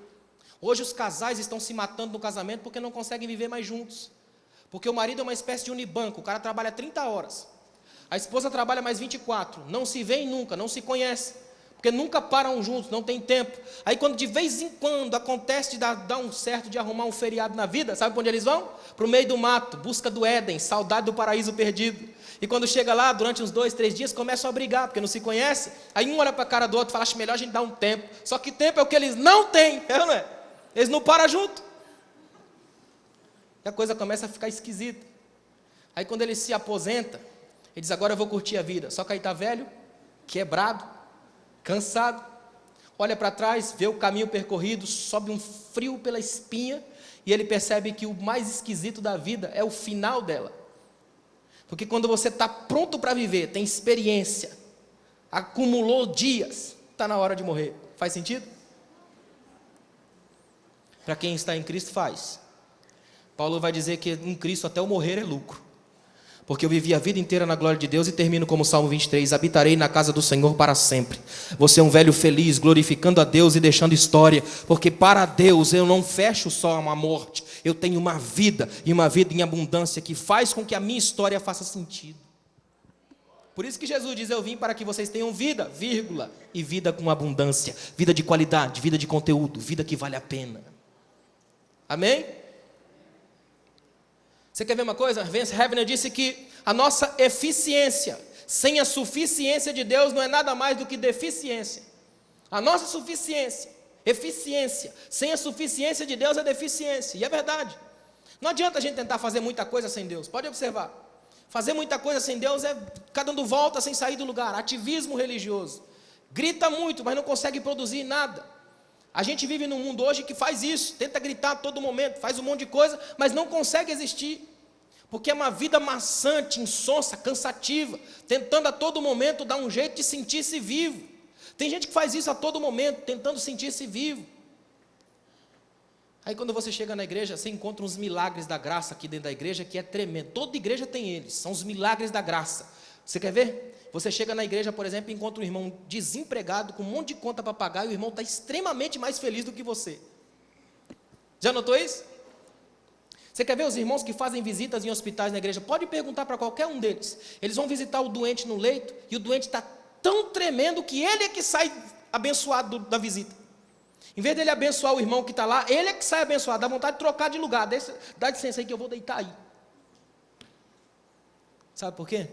Hoje os casais estão se matando no casamento porque não conseguem viver mais juntos. Porque o marido é uma espécie de unibanco, o cara trabalha 30 horas. A esposa trabalha mais 24, não se veem nunca, não se conhecem, porque nunca param juntos, não tem tempo. Aí quando de vez em quando acontece de dar um certo de arrumar um feriado na vida, sabe para onde eles vão? Para o meio do mato, busca do Éden, saudade do paraíso perdido. E quando chega lá, durante uns 2, 3 dias, começam a brigar, porque não se conhece. Aí um olha para a cara do outro e fala: acho melhor a gente dar um tempo. Só que tempo é o que eles não têm, não é? Eles não param junto. E a coisa começa a ficar esquisita. Aí quando ele se aposenta, ele diz: agora eu vou curtir a vida. Só que aí está velho, quebrado, cansado. Olha para trás, vê o caminho percorrido, sobe um frio pela espinha, e ele percebe que o mais esquisito da vida é o final dela. Porque quando você está pronto para viver, tem experiência, acumulou dias, está na hora de morrer. Faz sentido? Para quem está em Cristo, faz. Paulo vai dizer que em Cristo até o morrer é lucro. Porque eu vivi a vida inteira na glória de Deus, e termino como Salmo 23, habitarei na casa do Senhor para sempre. Você é um velho feliz, glorificando a Deus e deixando história, porque para Deus eu não fecho só uma morte, eu tenho uma vida, e uma vida em abundância, que faz com que a minha história faça sentido. Por isso que Jesus diz: eu vim para que vocês tenham vida, vírgula, e vida com abundância, vida de qualidade, vida de conteúdo, vida que vale a pena. Amém? Você quer ver uma coisa? Vance Havner disse que a nossa eficiência sem a suficiência de Deus não é nada mais do que deficiência. A nossa suficiência, eficiência, sem a suficiência de Deus é deficiência. E é verdade. Não adianta a gente tentar fazer muita coisa sem Deus. Pode observar. Fazer muita coisa sem Deus é ficar dando volta sem sair do lugar. Ativismo religioso. Grita muito, mas não consegue produzir nada. A gente vive num mundo hoje que faz isso, tenta gritar a todo momento, faz um monte de coisa, mas não consegue existir, porque é uma vida maçante, insonsa, cansativa, tentando a todo momento dar um jeito de sentir-se vivo. Tem gente que faz isso a todo momento, tentando sentir-se vivo. Aí quando você chega na igreja, você encontra uns milagres da graça aqui dentro da igreja, que é tremendo. Toda igreja tem eles, são os milagres da graça. Você quer ver? Você chega na igreja, por exemplo, e encontra um irmão desempregado, com um monte de conta para pagar, e o irmão está extremamente mais feliz do que você. Já notou isso? Você quer ver os irmãos que fazem visitas em hospitais na igreja? Pode perguntar para qualquer um deles. Eles vão visitar o doente no leito, e o doente está tão tremendo que ele é que sai abençoado da visita. Em vez dele abençoar o irmão que está lá, ele é que sai abençoado. Dá vontade de trocar de lugar. Dá licença aí que eu vou deitar aí. Sabe por quê?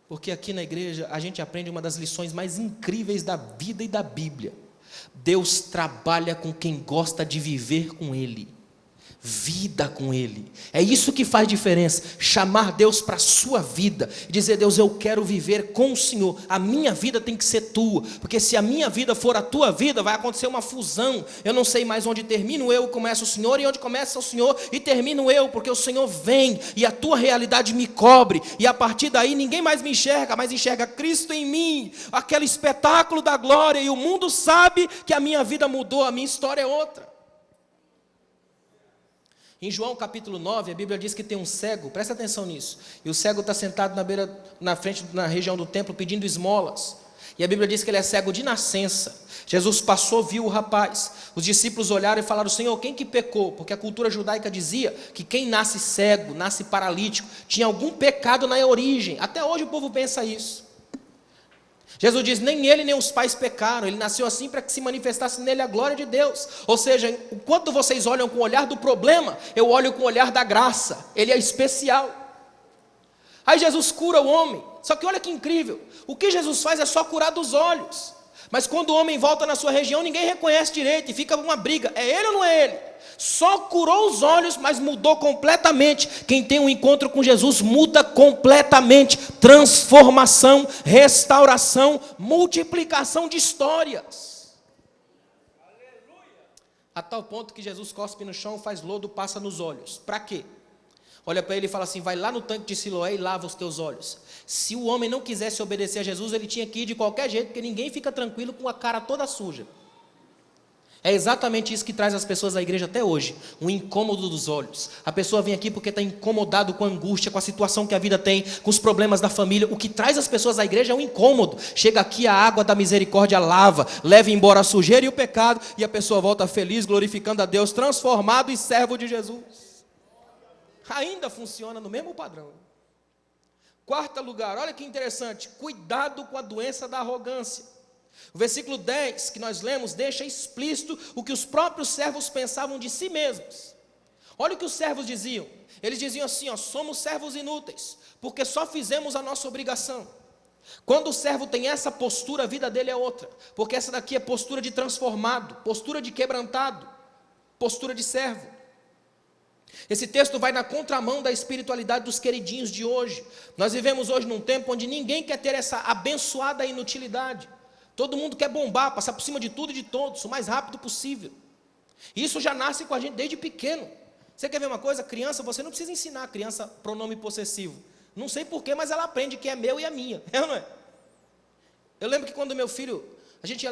Porque aqui na igreja a gente aprende uma das lições mais incríveis da vida e da Bíblia. Deus trabalha com quem gosta de viver com Ele. Vida com Ele. É isso que faz diferença. Chamar Deus para a sua vida e dizer: Deus, eu quero viver com o Senhor. A minha vida tem que ser tua, porque se a minha vida for a tua vida, vai acontecer uma fusão. Eu não sei mais onde termino eu, começa o Senhor, e onde começa o Senhor e termino eu, porque o Senhor vem e a tua realidade me cobre, e a partir daí ninguém mais me enxerga, mas enxerga Cristo em mim, aquele espetáculo da glória, e o mundo sabe que a minha vida mudou, a minha história é outra. Em João capítulo 9, a Bíblia diz que tem um cego, presta atenção nisso, e o cego está sentado na frente, na região do templo, pedindo esmolas, e a Bíblia diz que ele é cego de nascença. Jesus passou, viu o rapaz, os discípulos olharam e falaram: Senhor, quem que pecou? Porque a cultura judaica dizia que quem nasce cego, nasce paralítico, tinha algum pecado na origem. Até hoje o povo pensa isso. Jesus diz: nem ele nem os pais pecaram, ele nasceu assim para que se manifestasse nele a glória de Deus. Ou seja, enquanto vocês olham com o olhar do problema, eu olho com o olhar da graça, ele é especial. Aí Jesus cura o homem, só que olha que incrível, o que Jesus faz é só curar dos olhos, mas quando o homem volta na sua região, ninguém reconhece direito, e fica uma briga, é ele ou não é ele? Só curou os olhos, mas mudou completamente. Quem tem um encontro com Jesus muda completamente. Transformação, restauração, multiplicação de histórias. A tal ponto que Jesus cospe no chão, faz lodo, passa nos olhos. Para quê? Olha para ele e fala assim: vai lá no tanque de Siloé e lava os teus olhos. Se o homem não quisesse obedecer a Jesus, ele tinha que ir de qualquer jeito, porque ninguém fica tranquilo com a cara toda suja. É exatamente isso que traz as pessoas à igreja até hoje, um incômodo dos olhos. A pessoa vem aqui porque está incomodado com a angústia, com a situação que a vida tem, com os problemas da família. O que traz as pessoas à igreja é um incômodo. Chega aqui, a água da misericórdia lava, leva embora a sujeira e o pecado, e a pessoa volta feliz, glorificando a Deus, transformado e servo de Jesus. Ainda funciona no mesmo padrão. Quarto lugar, olha que interessante, cuidado com a doença da arrogância. O versículo 10 que nós lemos deixa explícito o que os próprios servos pensavam de si mesmos. Olha o que os servos diziam. Eles diziam assim: somos servos inúteis, porque só fizemos a nossa obrigação. Quando o servo tem essa postura, a vida dele é outra, porque essa daqui é postura de transformado, postura de quebrantado, postura de servo. Esse texto vai na contramão da espiritualidade dos queridinhos de hoje. Nós vivemos hoje num tempo onde ninguém quer ter essa abençoada inutilidade. Todo mundo quer bombar, passar por cima de tudo e de todos, o mais rápido possível. Isso já nasce com a gente desde pequeno. Você quer ver uma coisa? Criança, você não precisa ensinar a criança pronome possessivo. Não sei porquê, mas ela aprende que é meu e é minha. É ou não é? Eu lembro que quando meu filho, a gente ia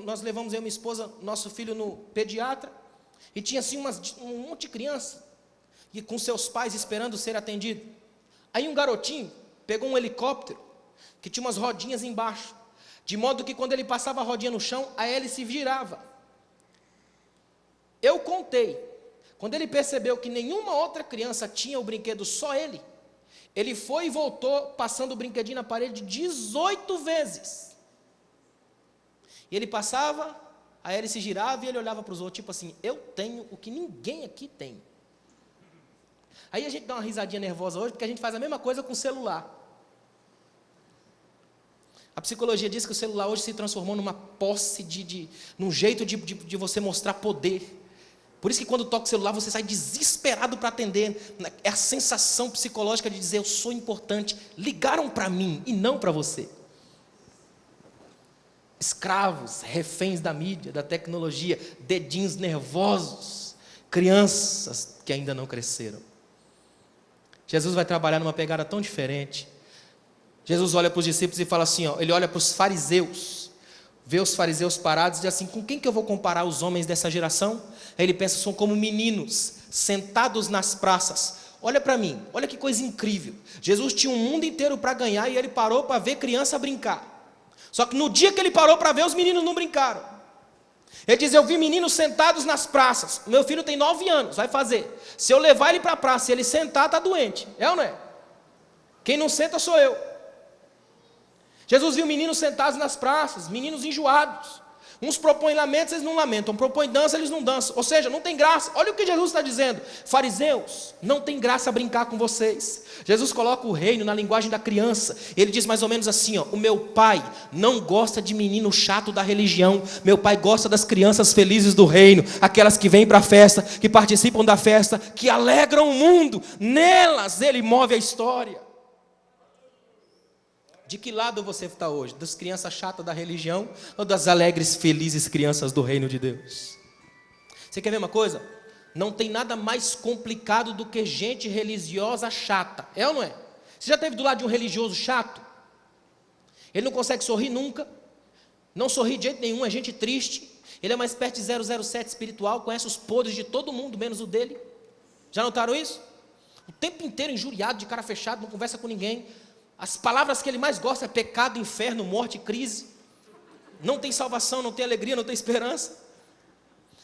nós levamos eu e minha esposa, nosso filho no pediatra, e tinha assim um monte de criança, e com seus pais esperando ser atendido. Aí um garotinho pegou um helicóptero, que tinha umas rodinhas embaixo, de modo que quando ele passava a rodinha no chão, a hélice virava. Eu contei. Quando ele percebeu que nenhuma outra criança tinha o brinquedo, só ele foi e voltou passando o brinquedinho na parede 18 vezes. E ele passava, a hélice girava e ele olhava para os outros, tipo assim: eu tenho o que ninguém aqui tem. Aí a gente dá uma risadinha nervosa hoje, porque a gente faz a mesma coisa com o celular. A psicologia diz que o celular hoje se transformou numa posse, num jeito de você mostrar poder. Por isso que quando toca o celular você sai desesperado para atender. É a sensação psicológica de dizer: eu sou importante, ligaram para mim e não para você. Escravos, reféns da mídia, da tecnologia, dedinhos nervosos, crianças que ainda não cresceram. Jesus vai trabalhar numa pegada tão diferente. Jesus olha para os discípulos e fala assim, ele olha para os fariseus, vê os fariseus parados e diz assim: com quem que eu vou comparar os homens dessa geração? Aí ele pensa: são como meninos sentados nas praças. Olha para mim, olha que coisa incrível. Jesus tinha um mundo inteiro para ganhar e ele parou para ver criança brincar. Só que no dia que ele parou para ver, os meninos não brincaram. Ele diz: eu vi meninos sentados nas praças. Meu filho tem 9 anos, vai fazer. Se eu levar ele para a praça e ele sentar, está doente. É ou não é? Quem não senta sou eu. Jesus viu meninos sentados nas praças, meninos enjoados. Uns propõem lamentos, eles não lamentam. Propõem dança, eles não dançam. Ou seja, não tem graça. Olha o que Jesus está dizendo. Fariseus, não tem graça brincar com vocês. Jesus coloca o reino na linguagem da criança. Ele diz mais ou menos assim, ó: o meu pai não gosta de menino chato da religião. Meu pai gosta das crianças felizes do reino. Aquelas que vêm para a festa, que participam da festa, que alegram o mundo. Nelas ele move a história. De que lado você está hoje? Das crianças chatas da religião ou das alegres, felizes crianças do reino de Deus? Você quer ver uma coisa? Não tem nada mais complicado do que gente religiosa chata. É ou não é? Você já esteve do lado de um religioso chato? Ele não consegue sorrir nunca. Não sorri de jeito nenhum, é gente triste. Ele é uma espécie de 007 espiritual, conhece os podres de todo mundo, menos o dele. Já notaram isso? O tempo inteiro injuriado, de cara fechada, não conversa com ninguém. As palavras que ele mais gosta é pecado, inferno, morte, crise. Não tem salvação, não tem alegria, não tem esperança.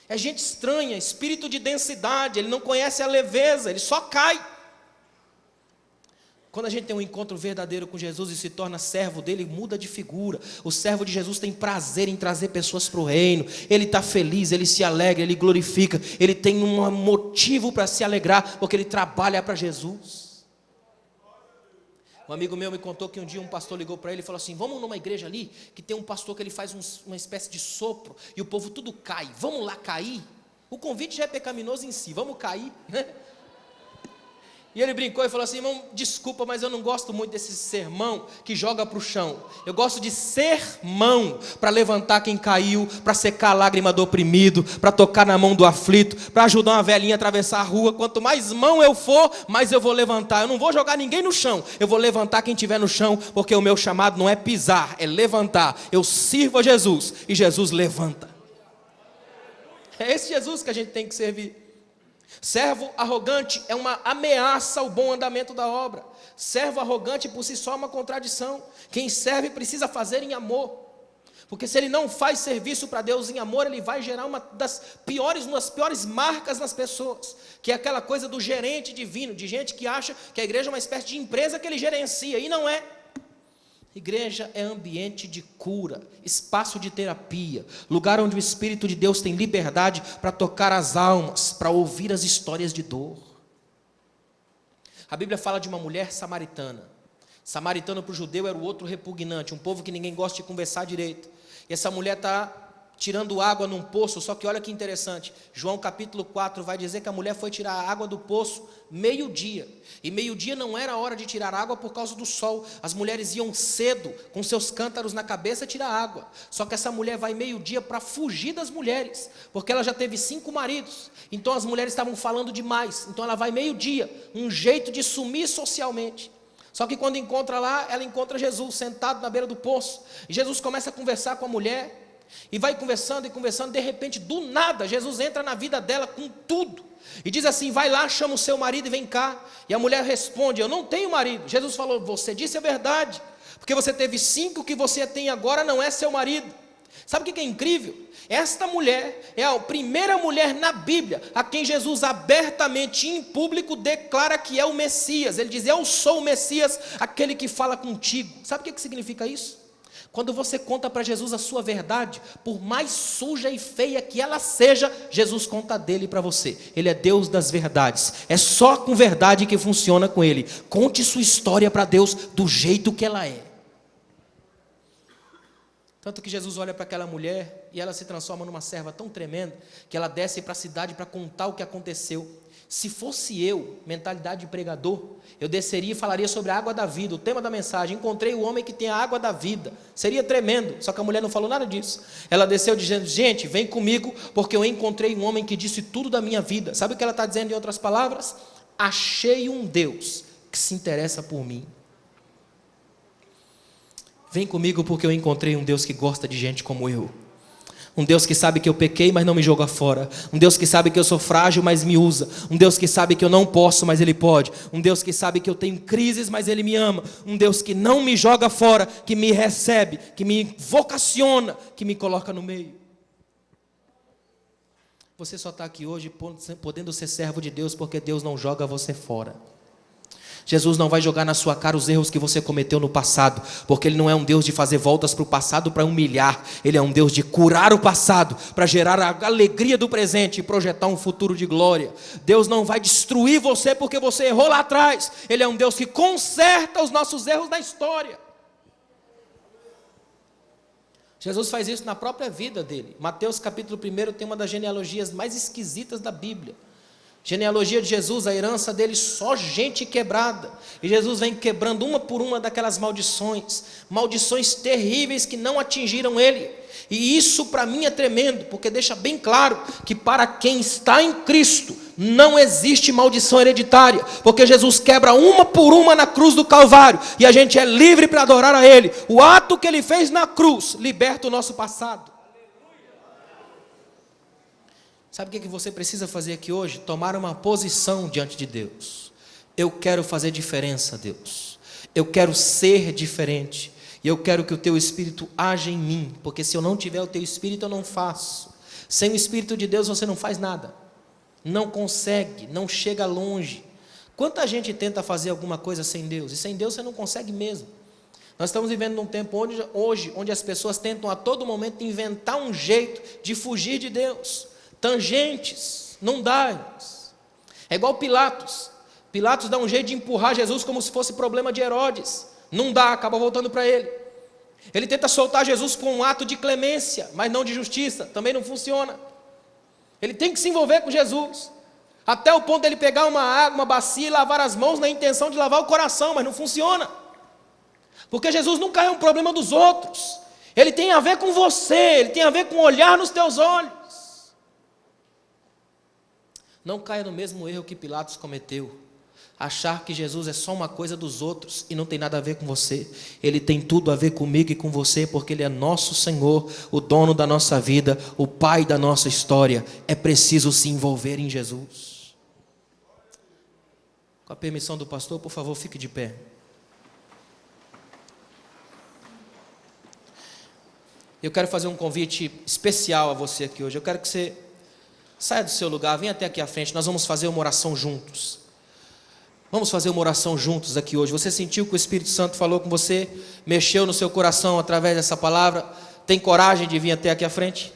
É gente estranha, espírito de densidade. Ele não conhece a leveza, ele só cai. Quando a gente tem um encontro verdadeiro com Jesus e se torna servo dele, muda de figura. O servo de Jesus tem prazer em trazer pessoas para o reino. Ele está feliz, ele se alegra, ele glorifica. Ele tem um motivo para se alegrar, porque ele trabalha para Jesus. Um amigo meu me contou que um dia um pastor ligou para ele e falou assim: vamos numa igreja ali, que tem um pastor que ele faz uma espécie de sopro, e o povo tudo cai, vamos lá cair? O convite já é pecaminoso em si, vamos cair, né? E ele brincou e falou assim: irmão, desculpa, mas eu não gosto muito desse sermão que joga para o chão. Eu gosto de sermão para levantar quem caiu, para secar a lágrima do oprimido, para tocar na mão do aflito, para ajudar uma velhinha a atravessar a rua. Quanto mais mão eu for, mais eu vou levantar. Eu não vou jogar ninguém no chão, eu vou levantar quem estiver no chão, porque o meu chamado não é pisar, é levantar. Eu sirvo a Jesus e Jesus levanta. É esse Jesus que a gente tem que servir. Servo arrogante é uma ameaça ao bom andamento da obra. Servo arrogante por si só é uma contradição. Quem serve precisa fazer em amor. Porque se ele não faz serviço para Deus em amor, ele vai gerar uma das piores marcas nas pessoas. Que é aquela coisa do gerente divino, de gente que acha que a igreja é uma espécie de empresa que ele gerencia, e não é. Igreja é ambiente de cura, espaço de terapia, lugar onde o Espírito de Deus tem liberdade para tocar as almas, para ouvir as histórias de dor. A Bíblia fala de uma mulher samaritana. Samaritano para o judeu era o outro repugnante, um povo que ninguém gosta de conversar direito. E essa mulher está tirando água num poço, só que olha que interessante, João capítulo 4 vai dizer que a mulher foi tirar a água do poço meio-dia, e meio-dia não era a hora de tirar água por causa do sol, as mulheres iam cedo, com seus cântaros na cabeça tirar água, só que essa mulher vai meio-dia para fugir das mulheres, porque ela já teve 5 maridos, então as mulheres estavam falando demais, então ela vai meio-dia, um jeito de sumir socialmente. Só que quando encontra lá, ela encontra Jesus sentado na beira do poço, e Jesus começa a conversar com a mulher, e vai conversando e conversando, de repente, do nada, Jesus entra na vida dela com tudo, e diz assim: vai lá, chama o seu marido e vem cá. E a mulher responde: eu não tenho marido. Jesus falou: você disse a verdade, porque você teve 5, que você tem agora não é seu marido. Sabe o que é incrível? Esta mulher é a primeira mulher na Bíblia a quem Jesus abertamente em público declara que é o Messias. Ele diz: eu sou o Messias, aquele que fala contigo. Sabe o que significa isso? Quando você conta para Jesus a sua verdade, por mais suja e feia que ela seja, Jesus conta dele para você. Ele é Deus das verdades. É só com verdade que funciona com ele. Conte sua história para Deus do jeito que ela é. Tanto que Jesus olha para aquela mulher e ela se transforma numa serva tão tremenda que ela desce para a cidade para contar o que aconteceu. Se fosse eu, mentalidade de pregador, eu desceria e falaria sobre a água da vida, o tema da mensagem: encontrei o homem que tem a água da vida. Seria tremendo, só que a mulher não falou nada disso. Ela desceu dizendo: gente, vem comigo, porque eu encontrei um homem que disse tudo da minha vida. Sabe o que ela está dizendo em outras palavras? Achei um Deus que se interessa por mim. Vem comigo porque eu encontrei um Deus que gosta de gente como eu. Um Deus que sabe que eu pequei, mas não me joga fora. Um Deus que sabe que eu sou frágil, mas me usa. Um Deus que sabe que eu não posso, mas Ele pode. Um Deus que sabe que eu tenho crises, mas Ele me ama. Um Deus que não me joga fora, que me recebe, que me vocaciona, que me coloca no meio. Você só está aqui hoje podendo ser servo de Deus porque Deus não joga você fora. Jesus não vai jogar na sua cara os erros que você cometeu no passado, porque Ele não é um Deus de fazer voltas para o passado para humilhar. Ele é um Deus de curar o passado, para gerar a alegria do presente e projetar um futuro de glória. Deus não vai destruir você porque você errou lá atrás. Ele é um Deus que conserta os nossos erros na história. Jesus faz isso na própria vida dele. Mateus capítulo 1 tem uma das genealogias mais esquisitas da Bíblia. Genealogia de Jesus, a herança dele, só gente quebrada. E Jesus vem quebrando uma por uma daquelas maldições. Maldições terríveis que não atingiram ele. E isso para mim é tremendo, porque deixa bem claro que para quem está em Cristo, não existe maldição hereditária. Porque Jesus quebra uma por uma na cruz do Calvário. E a gente é livre para adorar a Ele. O ato que Ele fez na cruz liberta o nosso passado. Sabe o que você precisa fazer aqui hoje? Tomar uma posição diante de Deus. Eu quero fazer diferença, Deus. Eu quero ser diferente. E eu quero que o Teu Espírito haja em mim. Porque se eu não tiver o Teu Espírito, eu não faço. Sem o Espírito de Deus, você não faz nada. Não consegue, não chega longe. Quanta gente tenta fazer alguma coisa sem Deus? E sem Deus você não consegue mesmo. Nós estamos vivendo num tempo hoje onde as pessoas tentam a todo momento inventar um jeito de fugir de Deus. Tangentes, não dá. É igual Pilatos. Pilatos dá um jeito de empurrar Jesus como se fosse problema de Herodes. Não dá, acaba voltando para ele. Ele tenta soltar Jesus com um ato de clemência, mas não de justiça. Também não funciona. Ele tem que se envolver com Jesus. Até o ponto de ele pegar uma água, uma bacia e lavar as mãos na intenção de lavar o coração, mas não funciona. Porque Jesus nunca é um problema dos outros. Ele tem a ver com você, ele tem a ver com olhar nos teus olhos. Não caia no mesmo erro que Pilatos cometeu. Achar que Jesus é só uma coisa dos outros e não tem nada a ver com você. Ele tem tudo a ver comigo e com você, porque Ele é nosso Senhor, o dono da nossa vida, o Pai da nossa história. É preciso se envolver em Jesus. Com a permissão do pastor, por favor, fique de pé. Eu quero fazer um convite especial a você aqui hoje. Eu quero que você saia do seu lugar, venha até aqui à frente, nós vamos fazer uma oração juntos. Vamos fazer uma oração juntos aqui hoje. Você sentiu que o Espírito Santo falou com você, mexeu no seu coração através dessa palavra? Tem coragem de vir até aqui à frente?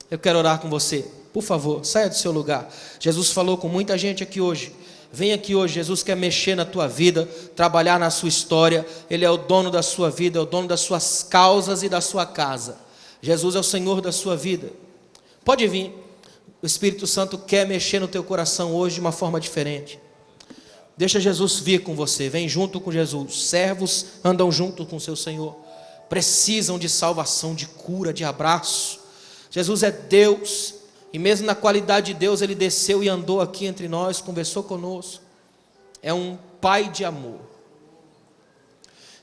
Eu quero orar com você. Por favor, saia do seu lugar. Jesus falou com muita gente aqui hoje. Vem aqui hoje, Jesus quer mexer na tua vida, trabalhar na sua história. Ele é o dono da sua vida, é o dono das suas causas e da sua casa. Jesus é o Senhor da sua vida. Pode vir. O Espírito Santo quer mexer no teu coração hoje de uma forma diferente. Deixa Jesus vir com você, vem junto com Jesus. Servos andam junto com seu Senhor. Precisam de salvação, de cura, de abraço. Jesus é Deus. E mesmo na qualidade de Deus, Ele desceu e andou aqui entre nós, conversou conosco. É um Pai de amor.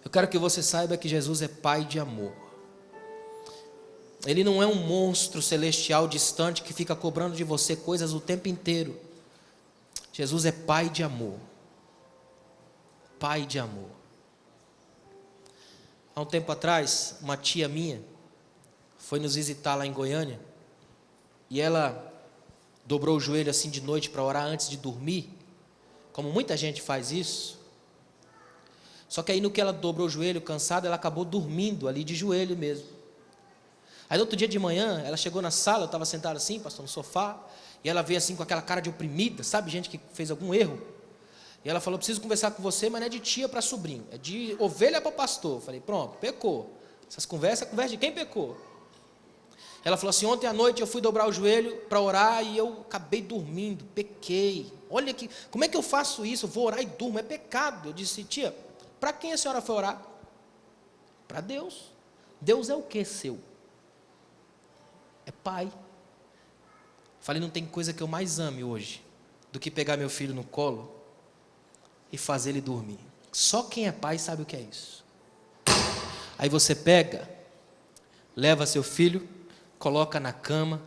Eu quero que você saiba que Jesus é Pai de amor. Ele não é um monstro celestial distante que fica cobrando de você coisas o tempo inteiro. Jesus é Pai de amor. Pai de amor. Há um tempo atrás, uma tia minha foi nos visitar lá em Goiânia e ela dobrou o joelho assim de noite para orar antes de dormir, como muita gente faz isso. Só que aí no que ela dobrou o joelho, cansada, ela acabou dormindo ali de joelho mesmo. Aí no outro dia de manhã, ela chegou na sala, eu estava sentado assim, pastor, no sofá, e ela veio assim com aquela cara de oprimida, sabe, gente que fez algum erro. E ela falou, preciso conversar com você, mas não é de tia para sobrinho, é de ovelha para pastor. Eu falei, pronto, pecou. Essas conversas, conversa de quem pecou. Ela falou assim, ontem à noite eu fui dobrar o joelho para orar e eu acabei dormindo, pequei. Olha aqui, como é que eu faço isso? Eu vou orar e durmo, é pecado. Eu disse, tia, para quem a senhora foi orar? Para Deus. Deus é o que seu? É pai. Falei, não tem coisa que eu mais ame hoje do que pegar meu filho no colo e fazer ele dormir. Só quem é pai sabe o que é isso. Aí você pega, leva seu filho, coloca na cama,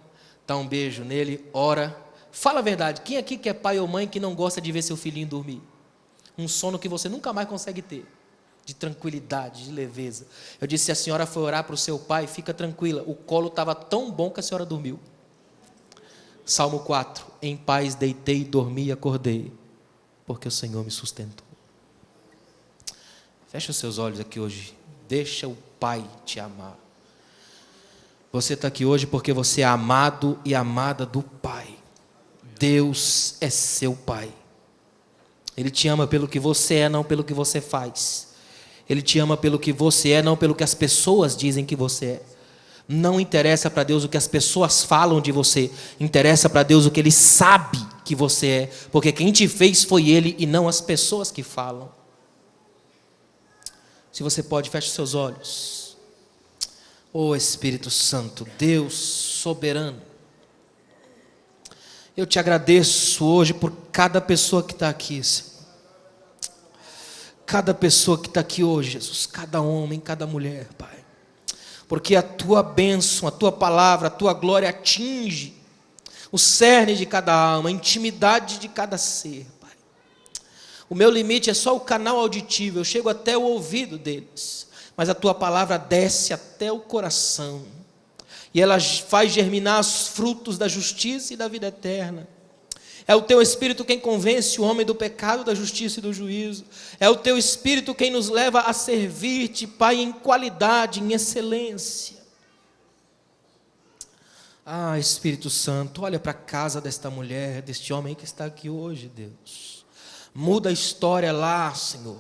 dá um beijo nele, ora. Fala a verdade, quem aqui que é pai ou mãe que não gosta de ver seu filhinho dormir? Um sono que você nunca mais consegue ter. De tranquilidade, de leveza. Eu disse, se a senhora foi orar para o seu pai, fica tranquila, o colo estava tão bom que a senhora dormiu. Salmo 4, em paz deitei, dormi e acordei, porque o Senhor me sustentou. Fecha os seus olhos aqui hoje. Deixa o Pai te amar. Você está aqui hoje porque você é amado e amada do Pai. Deus é seu Pai. Ele te ama pelo que você é, não pelo que você faz. Ele te ama pelo que você é, não pelo que as pessoas dizem que você é. Não interessa para Deus o que as pessoas falam de você. Interessa para Deus o que Ele sabe que você é. Porque quem te fez foi Ele e não as pessoas que falam. Se você pode, feche seus olhos. Ó Espírito Santo, Deus soberano. Eu te agradeço hoje por cada pessoa que está aqui, Senhor. Cada pessoa que está aqui hoje, Jesus. Cada homem, cada mulher, Pai. Porque a Tua bênção, a Tua palavra, a Tua glória atinge o cerne de cada alma, a intimidade de cada ser, Pai. O meu limite é só o canal auditivo, eu chego até o ouvido deles. Mas a Tua palavra desce até o coração. E ela faz germinar os frutos da justiça e da vida eterna. É o Teu Espírito quem convence o homem do pecado, da justiça e do juízo. É o Teu Espírito quem nos leva a servir-te, Pai, em qualidade, em excelência. Ah, Espírito Santo, olha para a casa desta mulher, deste homem que está aqui hoje, Deus. Muda a história lá, Senhor.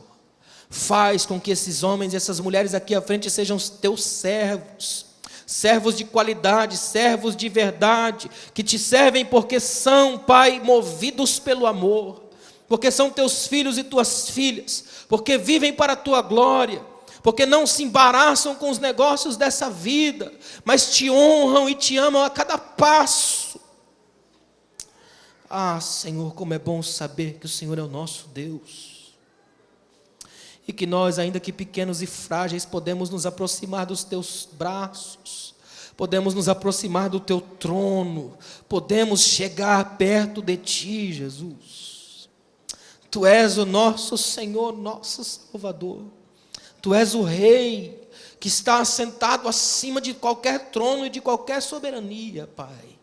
Faz com que esses homens e essas mulheres aqui à frente sejam os Teus servos. Servos de qualidade, servos de verdade, que te servem porque são, Pai, movidos pelo amor, porque são Teus filhos e Tuas filhas, porque vivem para a Tua glória, porque não se embaraçam com os negócios dessa vida, mas Te honram e Te amam a cada passo. Ah, Senhor, como é bom saber que o Senhor é o nosso Deus. E que nós, ainda que pequenos e frágeis, podemos nos aproximar dos Teus braços, podemos nos aproximar do Teu trono, podemos chegar perto de Ti, Jesus. Tu és o nosso Senhor, nosso Salvador. Tu és o Rei que está assentado acima de qualquer trono e de qualquer soberania, Pai.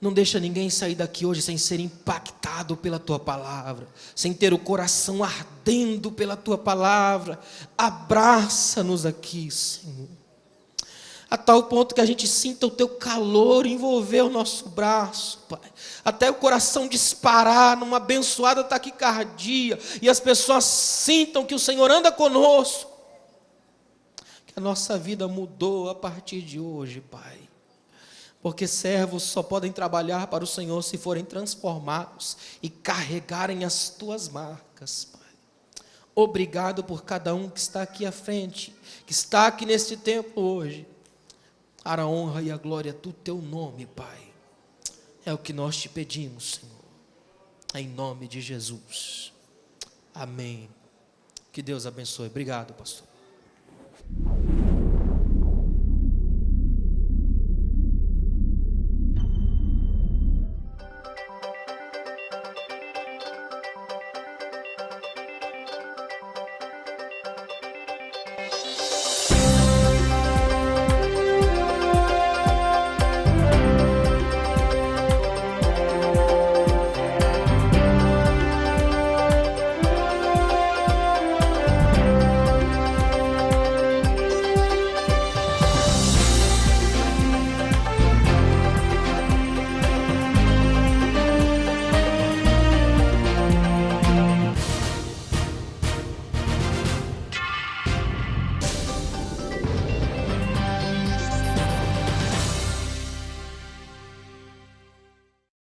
Não deixa ninguém sair daqui hoje sem ser impactado pela Tua palavra, sem ter o coração ardendo pela Tua palavra. Abraça-nos aqui, Senhor. A tal ponto que a gente sinta o Teu calor envolver o nosso braço, Pai. Até o coração disparar numa abençoada taquicardia e as pessoas sintam que o Senhor anda conosco. Que a nossa vida mudou a partir de hoje, Pai. Porque servos só podem trabalhar para o Senhor se forem transformados e carregarem as Tuas marcas, Pai. Obrigado por cada um que está aqui à frente, que está aqui neste tempo hoje. Para a honra e a glória do Teu nome, Pai. É o que nós Te pedimos, Senhor. Em nome de Jesus. Amém. Que Deus abençoe. Obrigado, pastor.